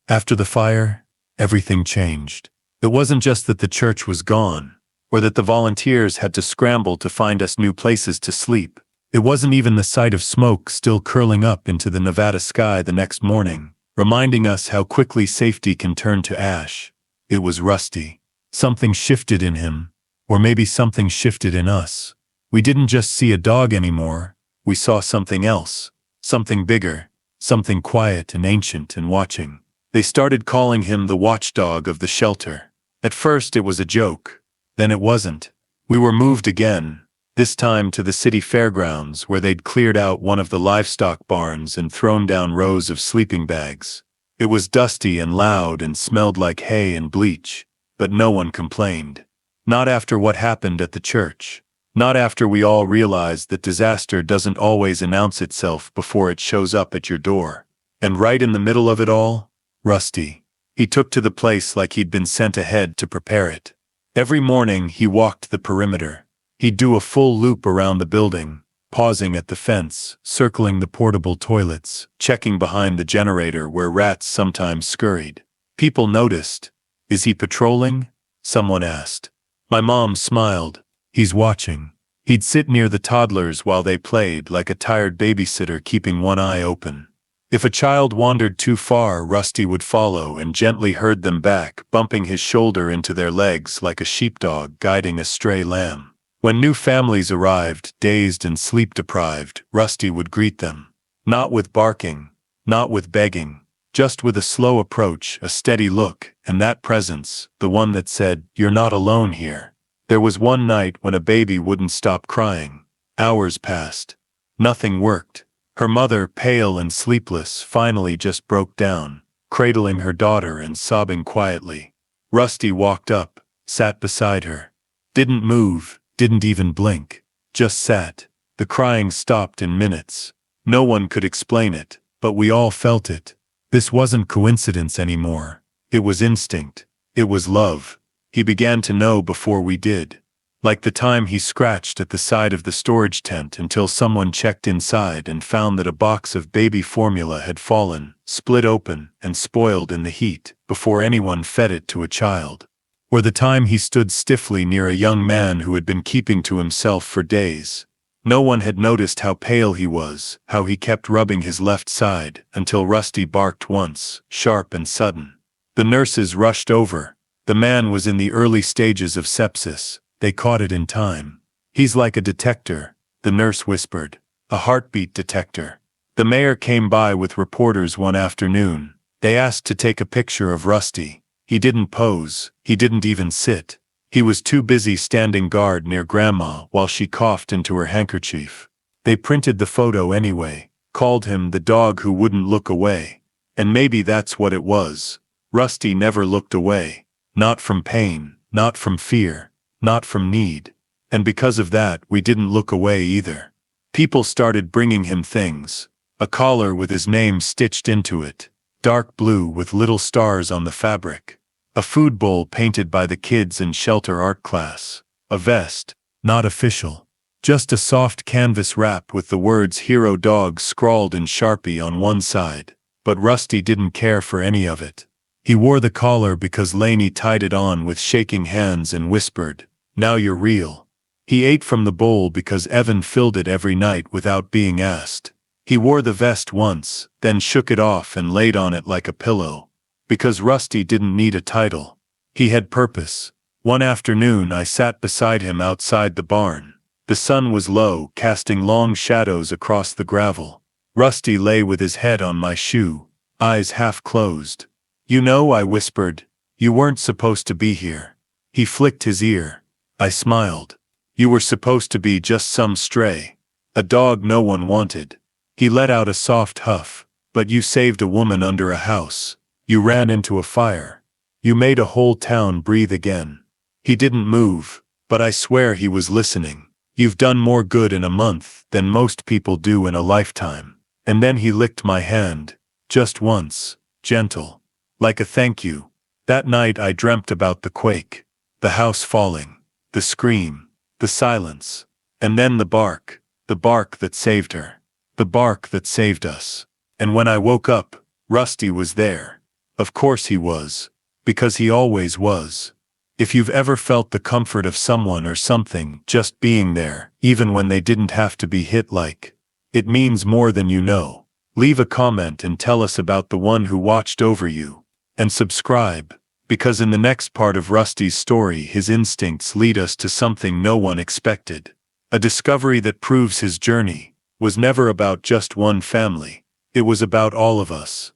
After the fire, everything changed. It wasn't just that the church was gone, or that the volunteers had to scramble to find us new places to sleep. It wasn't even the sight of smoke still curling up into the Nevada sky the next morning, reminding us how quickly safety can turn to ash. It was Rusty. Something shifted in him, or maybe something shifted in us. We didn't just see a dog anymore, we saw something else, something bigger, something quiet and ancient and watching. They started calling him the watchdog of the shelter. At first it was a joke, then it wasn't. We were moved again, this time to the city fairgrounds where they'd cleared out one of the livestock barns and thrown down rows of sleeping bags. It was dusty and loud and smelled like hay and bleach, but no one complained. Not after what happened at the church. Not after we all realized that disaster doesn't always announce itself before it shows up at your door. And right in the middle of it all, Rusty. He took to the place like he'd been sent ahead to prepare it. Every morning he walked the perimeter. He'd do a full loop around the building, pausing at the fence, circling the portable toilets, checking behind the generator where rats sometimes scurried. People noticed. Is he patrolling? Someone asked. My mom smiled. He's watching. He'd sit near the toddlers while they played, like a tired babysitter keeping one eye open. If a child wandered too far, Rusty would follow and gently herd them back, bumping his shoulder into their legs like a sheepdog guiding a stray lamb. When new families arrived, dazed and sleep-deprived, Rusty would greet them. Not with barking, not with begging, just with a slow approach, a steady look, and that presence, the one that said, "You're not alone here." There was one night when a baby wouldn't stop crying. Hours passed. Nothing worked. Her mother, pale and sleepless, finally just broke down, cradling her daughter and sobbing quietly. Rusty walked up, sat beside her. Didn't move, didn't even blink. Just sat. The crying stopped in minutes. No one could explain it, but we all felt it. This wasn't coincidence anymore. It was instinct. It was love. He began to know before we did. Like the time he scratched at the side of the storage tent until someone checked inside and found that a box of baby formula had fallen, split open, and spoiled in the heat, before anyone fed it to a child. Or the time he stood stiffly near a young man who had been keeping to himself for days. No one had noticed how pale he was, how he kept rubbing his left side, until Rusty barked once, sharp and sudden. The nurses rushed over. The man was in the early stages of sepsis. They caught it in time. He's like a detector, the nurse whispered. A heartbeat detector. The mayor came by with reporters one afternoon. They asked to take a picture of Rusty. He didn't pose, he didn't even sit. He was too busy standing guard near Grandma while she coughed into her handkerchief. They printed the photo anyway, called him the dog who wouldn't look away. And maybe that's what it was. Rusty never looked away. Not from pain, not from fear. Not from need. And because of that, we didn't look away either. People started bringing him things. A collar with his name stitched into it, dark blue with little stars on the fabric. A food bowl painted by the kids in shelter art class. A vest, not official. Just a soft canvas wrap with the words "Hero Dog" scrawled in Sharpie on one side. But Rusty didn't care for any of it. He wore the collar because Lainey tied it on with shaking hands and whispered, "Now you're real." He ate from the bowl because Evan filled it every night without being asked. He wore the vest once, then shook it off and laid on it like a pillow. Because Rusty didn't need a title. He had purpose. One afternoon I sat beside him outside the barn. The sun was low, casting long shadows across the gravel. Rusty lay with his head on my shoe, eyes half closed. "You know," I whispered, "you weren't supposed to be here." He flicked his ear. I smiled. You were supposed to be just some stray. A dog no one wanted. He let out a soft huff. But you saved a woman under a house. You ran into a fire. You made a whole town breathe again. He didn't move, but I swear he was listening. You've done more good in a month than most people do in a lifetime. And then he licked my hand. Just once. Gentle. Like a thank you. That night I dreamt about the quake. The house falling. The scream. The silence. And then the bark. The bark that saved her. The bark that saved us. And when I woke up, Rusty was there. Of course he was. Because he always was. If you've ever felt the comfort of someone or something just being there, even when they didn't have to be hit, like, it means more than you know. Leave a comment and tell us about the one who watched over you. And subscribe, because in the next part of Rusty's story his instincts lead us to something no one expected. A discovery that proves his journey was never about just one family. It was about all of us.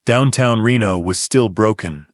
Downtown Reno was still broken,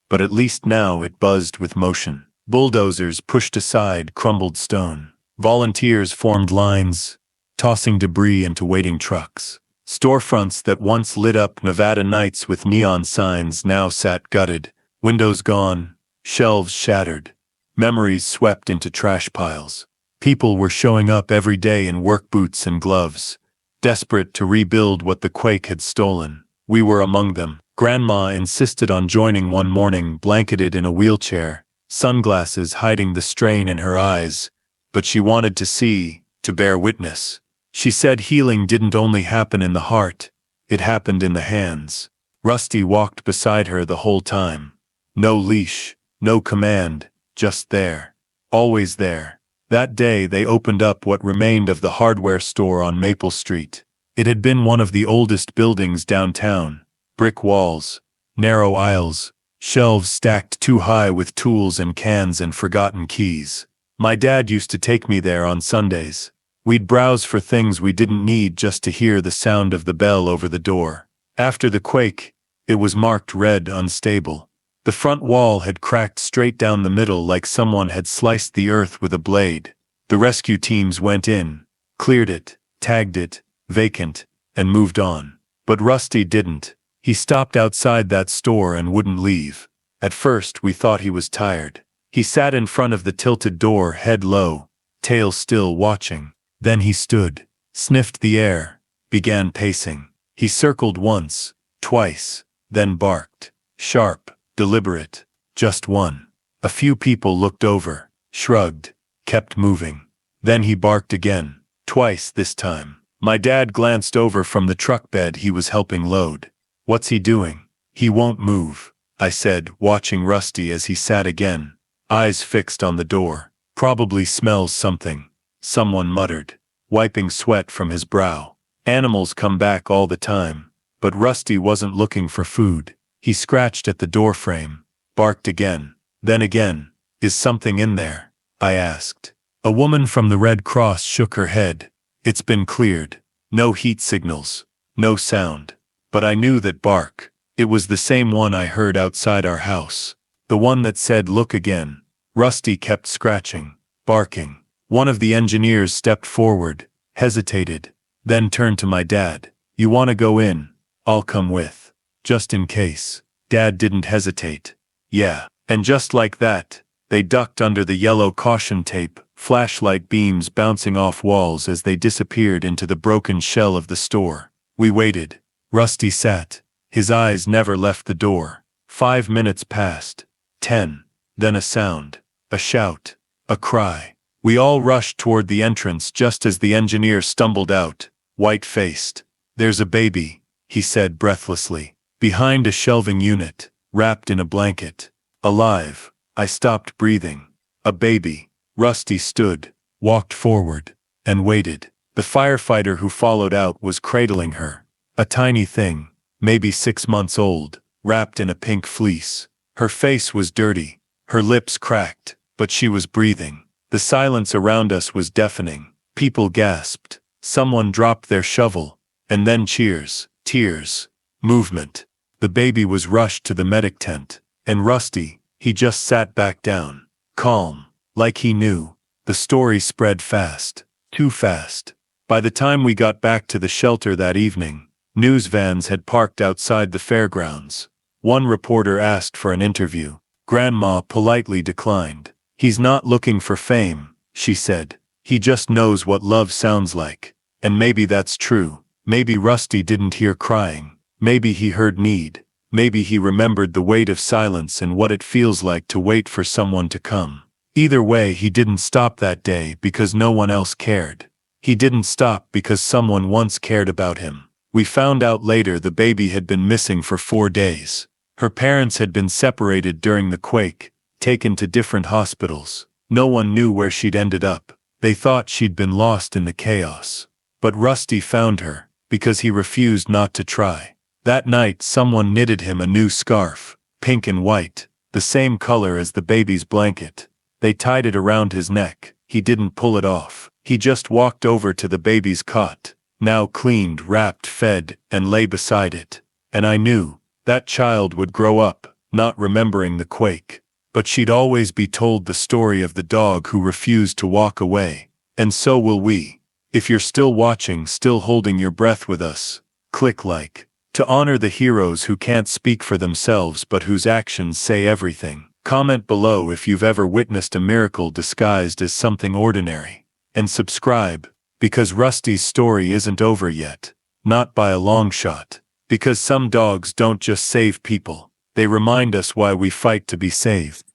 but at least now it buzzed with motion. Bulldozers pushed aside crumbled stone. Volunteers formed lines, tossing debris into waiting trucks. Storefronts that once lit up Nevada nights with neon signs now sat gutted, windows gone, shelves shattered, memories swept into trash piles. People were showing up every day in work boots and gloves, desperate to rebuild what the quake had stolen. We were among them. Grandma insisted on joining one morning, blanketed in a wheelchair, sunglasses hiding the strain in her eyes, but she wanted to see, to bear witness. She said healing didn't only happen in the heart, it happened in the hands. Rusty walked beside her the whole time. No leash, no command, just there. Always there. That day they opened up what remained of the hardware store on Maple Street. It had been one of the oldest buildings downtown. Brick walls, narrow aisles, shelves stacked too high with tools and cans and forgotten keys. My dad used to take me there on Sundays. We'd browse for things we didn't need just to hear the sound of the bell over the door. After the quake, it was marked red, unstable. The front wall had cracked straight down the middle like someone had sliced the earth with a blade. The rescue teams went in, cleared it, tagged it, vacant, and moved on. But Rusty didn't. He stopped outside that store and wouldn't leave. At first we thought he was tired. He sat in front of the tilted door, head low, tail still, watching. Then he stood, sniffed the air, began pacing. He circled once, twice, then barked. Sharp, deliberate, just one. A few people looked over, shrugged, kept moving. Then he barked again, twice this time. My dad glanced over from the truck bed he was helping load. "What's he doing?" "He won't move," I said, watching Rusty as he sat again, eyes fixed on the door. "Probably smells something," someone muttered, wiping sweat from his brow. Animals come back all the time, but Rusty wasn't looking for food. He scratched at the doorframe, barked again, then again. "Is something in there?" I asked. A woman from the Red Cross shook her head. "It's been cleared. No heat signals, no sound." But I knew that bark. It was the same one I heard outside our house. The one that said, "Look again." Rusty kept scratching, barking. One of the engineers stepped forward, hesitated, then turned to my dad. "You want to go in? I'll come with. Just in case." Dad didn't hesitate. "Yeah." And just like that, they ducked under the yellow caution tape, flashlight beams bouncing off walls as they disappeared into the broken shell of the store. We waited. Rusty sat. His eyes never left the door. 5 minutes passed. 10. Then a sound. A shout. A cry. We all rushed toward the entrance just as the engineer stumbled out, white-faced. "There's a baby," he said breathlessly, behind a shelving unit, wrapped in a blanket. "Alive." I stopped breathing. A baby. Rusty stood, walked forward, and waited. The firefighter who followed out was cradling her. A tiny thing, maybe 6 months old, wrapped in a pink fleece. Her face was dirty, her lips cracked, but she was breathing. The silence around us was deafening. People gasped. Someone dropped their shovel, and then cheers, tears, movement. The baby was rushed to the medic tent, and Rusty, He just sat back down, calm, like he knew. The story spread fast, too fast. By the time we got back to the shelter that evening, news vans had parked outside the fairgrounds. One reporter asked for an interview. Grandma politely declined. "He's not looking for fame," she said. "He just knows what love sounds like." And maybe that's true. Maybe Rusty didn't hear crying. Maybe he heard need. Maybe he remembered the weight of silence and what it feels like to wait for someone to come. Either way, he didn't stop that day because no one else cared. He didn't stop because someone once cared about him. We found out later the baby had been missing for 4 days. Her parents had been separated during the quake, taken to different hospitals. No one knew where she'd ended up. They thought she'd been lost in the chaos. But Rusty found her, because he refused not to try. That night someone knitted him a new scarf, pink and white, the same color as the baby's blanket. They tied it around his neck. He didn't pull it off. He just walked over to the baby's cot, now cleaned, wrapped, fed, and lay beside it. And I knew that child would grow up, not remembering the quake, but she'd always be told the story of the dog who refused to walk away. And so will we. If you're still watching, still holding your breath with us, click like. To honor the heroes who can't speak for themselves but whose actions say everything. Comment below if you've ever witnessed a miracle disguised as something ordinary. And subscribe, because Rusty's story isn't over yet. Not by a long shot. Because some dogs don't just save people, they remind us why we fight to be saved.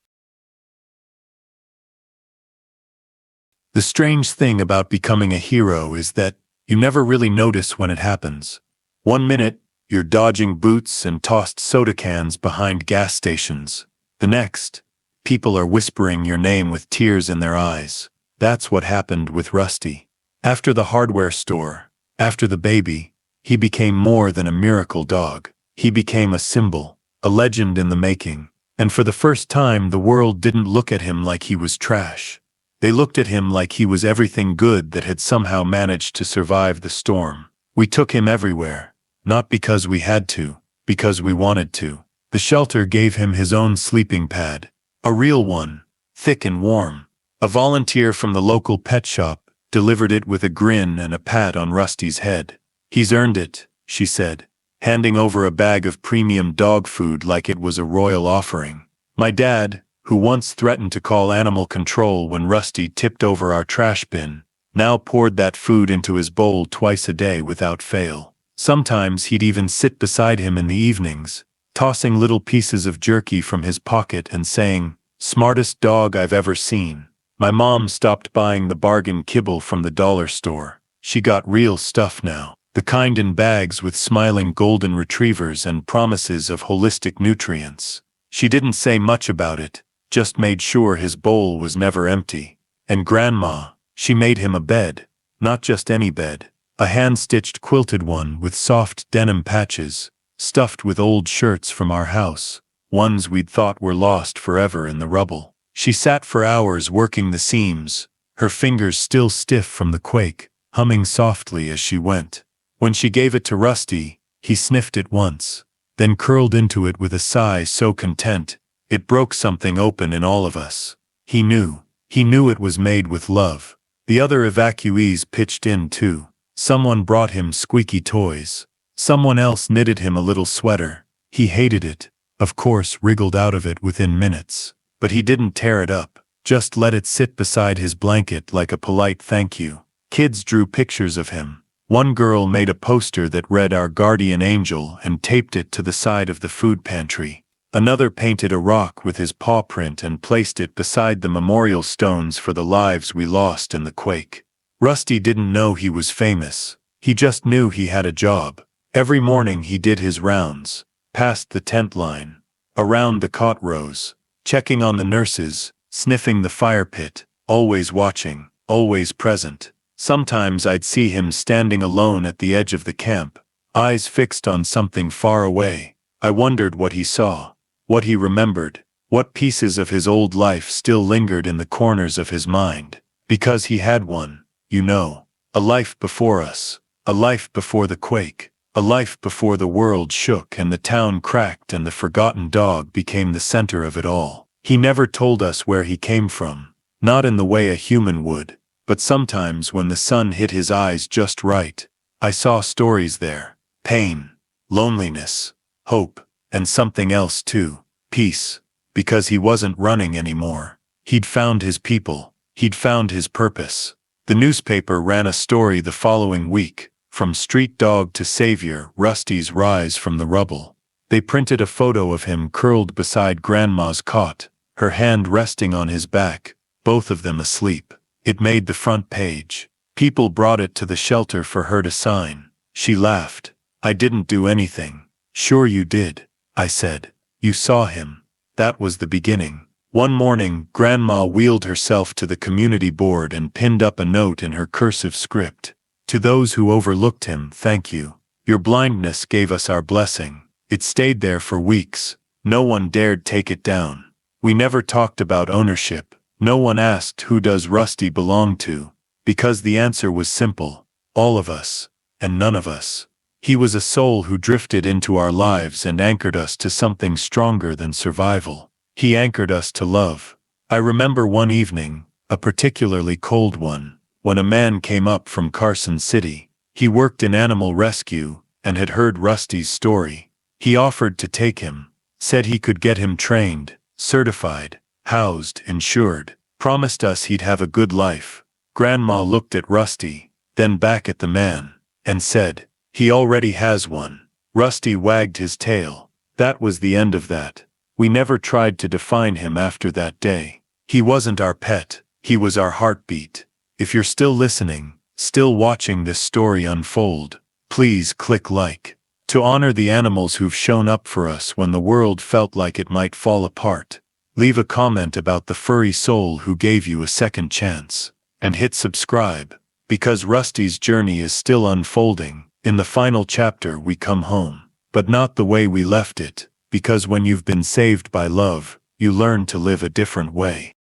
The strange thing about becoming a hero is that you never really notice when it happens. One minute, you're dodging boots and tossed soda cans behind gas stations. The next, people are whispering your name with tears in their eyes. That's what happened with Rusty. After the hardware store, after the baby, he became more than a miracle dog. He became a symbol, a legend in the making. And for the first time, the world didn't look at him like he was trash. They looked at him like he was everything good that had somehow managed to survive the storm. We took him everywhere, not because we had to, because we wanted to. The shelter gave him his own sleeping pad, a real one, thick and warm. A volunteer from the local pet shop delivered it with a grin and a pat on Rusty's head. "He's earned it," she said, handing over a bag of premium dog food like it was a royal offering. My dad, who once threatened to call animal control when Rusty tipped over our trash bin, now poured that food into his bowl twice a day without fail. Sometimes he'd even sit beside him in the evenings, tossing little pieces of jerky from his pocket and saying, "Smartest dog I've ever seen." My mom stopped buying the bargain kibble from the dollar store. She got real stuff now, the kind in bags with smiling golden retrievers and promises of holistic nutrients. She didn't say much about it, just made sure his bowl was never empty. And Grandma, she made him a bed, not just any bed, a hand-stitched quilted one with soft denim patches, stuffed with old shirts from our house, ones we'd thought were lost forever in the rubble. She sat for hours working the seams, her fingers still stiff from the quake, humming softly as she went. When she gave it to Rusty, he sniffed it once, then curled into it with a sigh so content, it broke something open in all of us. He knew it was made with love. The other evacuees pitched in too. Someone brought him squeaky toys. Someone else knitted him a little sweater. He hated it, of course, wriggled out of it within minutes. But he didn't tear it up, just let it sit beside his blanket like a polite thank you. Kids drew pictures of him. One girl made a poster that read "Our Guardian Angel" and taped it to the side of the food pantry. Another painted a rock with his paw print and placed it beside the memorial stones for the lives we lost in the quake. Rusty didn't know he was famous. He just knew he had a job. Every morning he did his rounds, past the tent line, around the cot rows, checking on the nurses, sniffing the fire pit, always watching, always present. Sometimes I'd see him standing alone at the edge of the camp, eyes fixed on something far away. I wondered what he saw, what he remembered, what pieces of his old life still lingered in the corners of his mind. Because he had one, you know, a life before us, a life before the quake, a life before the world shook and the town cracked and the forgotten dog became the center of it all. He never told us where he came from, not in the way a human would, but sometimes when the sun hit his eyes just right, I saw stories there. Pain, loneliness, hope, and something else too, peace, because he wasn't running anymore. He'd found his people, he'd found his purpose. The newspaper ran a story the following week, from street dog to savior, Rusty's rise from the rubble. They printed a photo of him curled beside Grandma's cot, her hand resting on his back, both of them asleep. It made the front page. People brought it to the shelter for her to sign. She laughed. I didn't do anything. Sure you did, I said. You saw him. That was the beginning. One morning, Grandma wheeled herself to the community board and pinned up a note in her cursive script. To those who overlooked him, thank you. Your blindness gave us our blessing. It stayed there for weeks. No one dared take it down. We never talked about ownership. No one asked who does Rusty belong to, because the answer was simple. All of us, and none of us. He was a soul who drifted into our lives and anchored us to something stronger than survival. He anchored us to love. I remember one evening, a particularly cold one, when a man came up from Carson City. He worked in animal rescue and had heard Rusty's story. He offered to take him, said he could get him trained, certified, housed, insured, promised us he'd have a good life. Grandma looked at Rusty, then back at the man, and said, "He already has one." Rusty wagged his tail. That was the end of that. We never tried to define him after that day. He wasn't our pet, he was our heartbeat. If you're still listening, still watching this story unfold, please click like. To honor the animals who've shown up for us when the world felt like it might fall apart. Leave a comment about the furry soul who gave you a second chance. And hit subscribe, because Rusty's journey is still unfolding. In the final chapter we come home, but not the way we left it. Because when you've been saved by love, you learn to live a different way.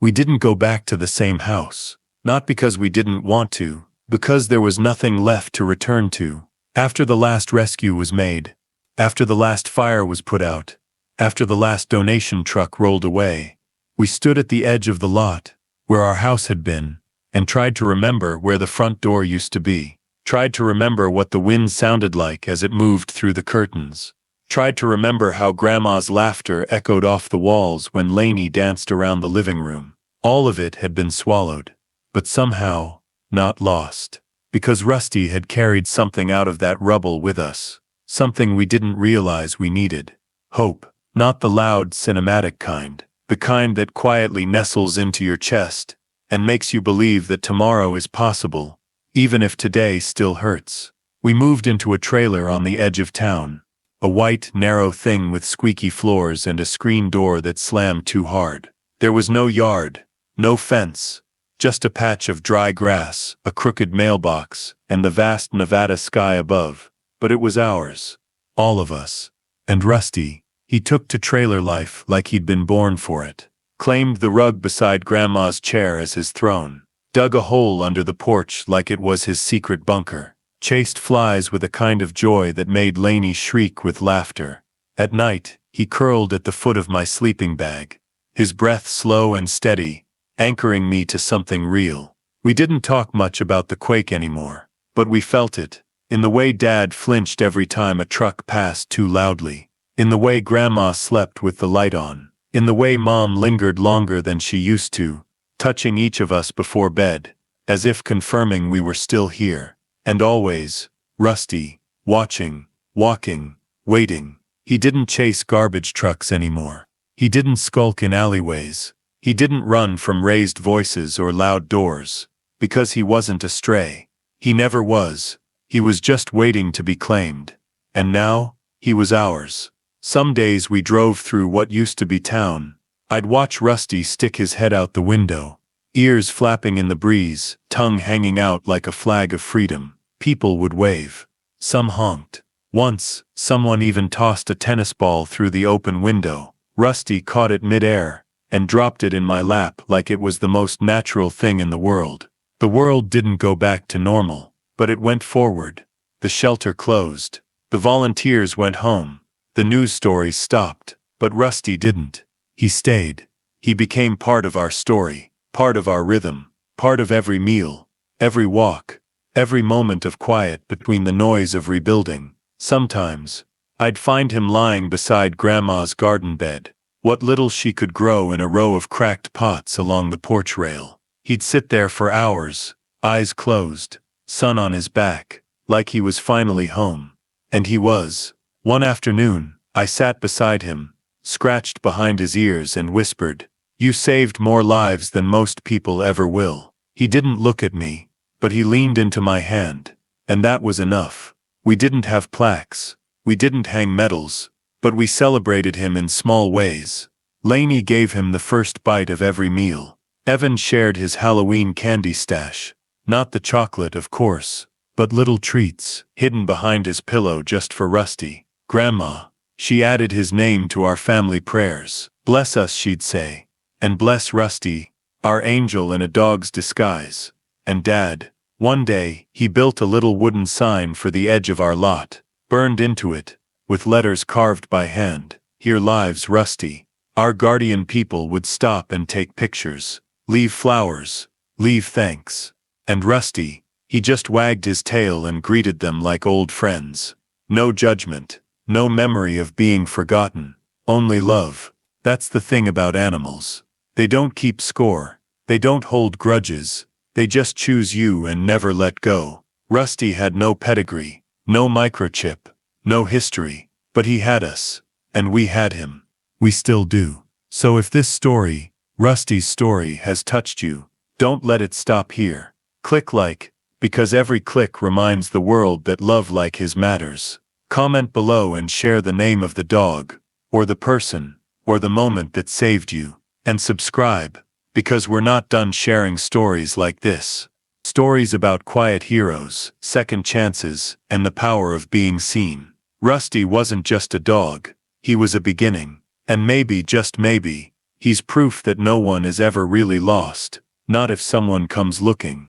We didn't go back to the same house. Not because we didn't want to, because there was nothing left to return to. After the last rescue was made, after the last fire was put out, after the last donation truck rolled away, we stood at the edge of the lot, where our house had been, and tried to remember where the front door used to be. Tried to remember what the wind sounded like as it moved through the curtains. Tried to remember how Grandma's laughter echoed off the walls when Lainey danced around the living room. All of it had been swallowed, but somehow, not lost. Because Rusty had carried something out of that rubble with us. Something we didn't realize we needed. Hope. Not the loud, cinematic kind. The kind that quietly nestles into your chest and makes you believe that tomorrow is possible. Even if today still hurts. We moved into a trailer on the edge of town. A white, narrow thing with squeaky floors and a screen door that slammed too hard. There was no yard, no fence, just a patch of dry grass, a crooked mailbox, and the vast Nevada sky above. But it was ours. All of us. And Rusty, he took to trailer life like he'd been born for it. Claimed the rug beside Grandma's chair as his throne. Dug a hole under the porch like it was his secret bunker. Chased flies with a kind of joy that made Lainey shriek with laughter. At night, he curled at the foot of my sleeping bag. His breath slow and steady, anchoring me to something real. We didn't talk much about the quake anymore, but we felt it. In the way Dad flinched every time a truck passed too loudly. In the way Grandma slept with the light on. In the way Mom lingered longer than she used to, touching each of us before bed, as if confirming we were still here. And always, Rusty, watching, walking, waiting. He didn't chase garbage trucks anymore. He didn't skulk in alleyways. He didn't run from raised voices or loud doors. Because he wasn't a stray. He never was. He was just waiting to be claimed. And now, he was ours. Some days we drove through what used to be town. I'd watch Rusty stick his head out the window, ears flapping in the breeze, tongue hanging out like a flag of freedom. People would wave. Some honked. Once, someone even tossed a tennis ball through the open window. Rusty caught it mid-air and dropped it in my lap like it was the most natural thing in the world. The world didn't go back to normal, but it went forward. The shelter closed. The volunteers went home. The news stories stopped, but Rusty didn't. He stayed. He became part of our story, part of our rhythm, part of every meal, every walk, every moment of quiet between the noise of rebuilding. Sometimes, I'd find him lying beside Grandma's garden bed, what little she could grow in a row of cracked pots along the porch rail. He'd sit there for hours, eyes closed, sun on his back, like he was finally home. And he was. One afternoon, I sat beside him, scratched behind his ears and whispered, "You saved more lives than most people ever will." He didn't look at me, but he leaned into my hand, and that was enough. We didn't have plaques, we didn't hang medals, but we celebrated him in small ways. Lainey gave him the first bite of every meal. Evan shared his Halloween candy stash. Not the chocolate, of course, but little treats, hidden behind his pillow just for Rusty. Grandma, she added his name to our family prayers. "Bless us," she'd say, "and bless Rusty, our angel in a dog's disguise." And Dad, one day, he built a little wooden sign for the edge of our lot, burned into it, with letters carved by hand, "Here lives Rusty." Our guardian people would stop and take pictures, leave flowers, leave thanks. And Rusty, he just wagged his tail and greeted them like old friends. No judgment, no memory of being forgotten, only love. That's the thing about animals. They don't keep score, they don't hold grudges, they just choose you and never let go. Rusty had no pedigree, no microchip, no history, but he had us, and we had him. We still do. So if this story, Rusty's story, has touched you, don't let it stop here. Click like, because every click reminds the world that love like his matters. Comment below and share the name of the dog, or the person, or the moment that saved you. And subscribe, because we're not done sharing stories like this. Stories about quiet heroes, second chances, and the power of being seen. Rusty wasn't just a dog, he was a beginning. And maybe, just maybe, he's proof that no one is ever really lost, not if someone comes looking.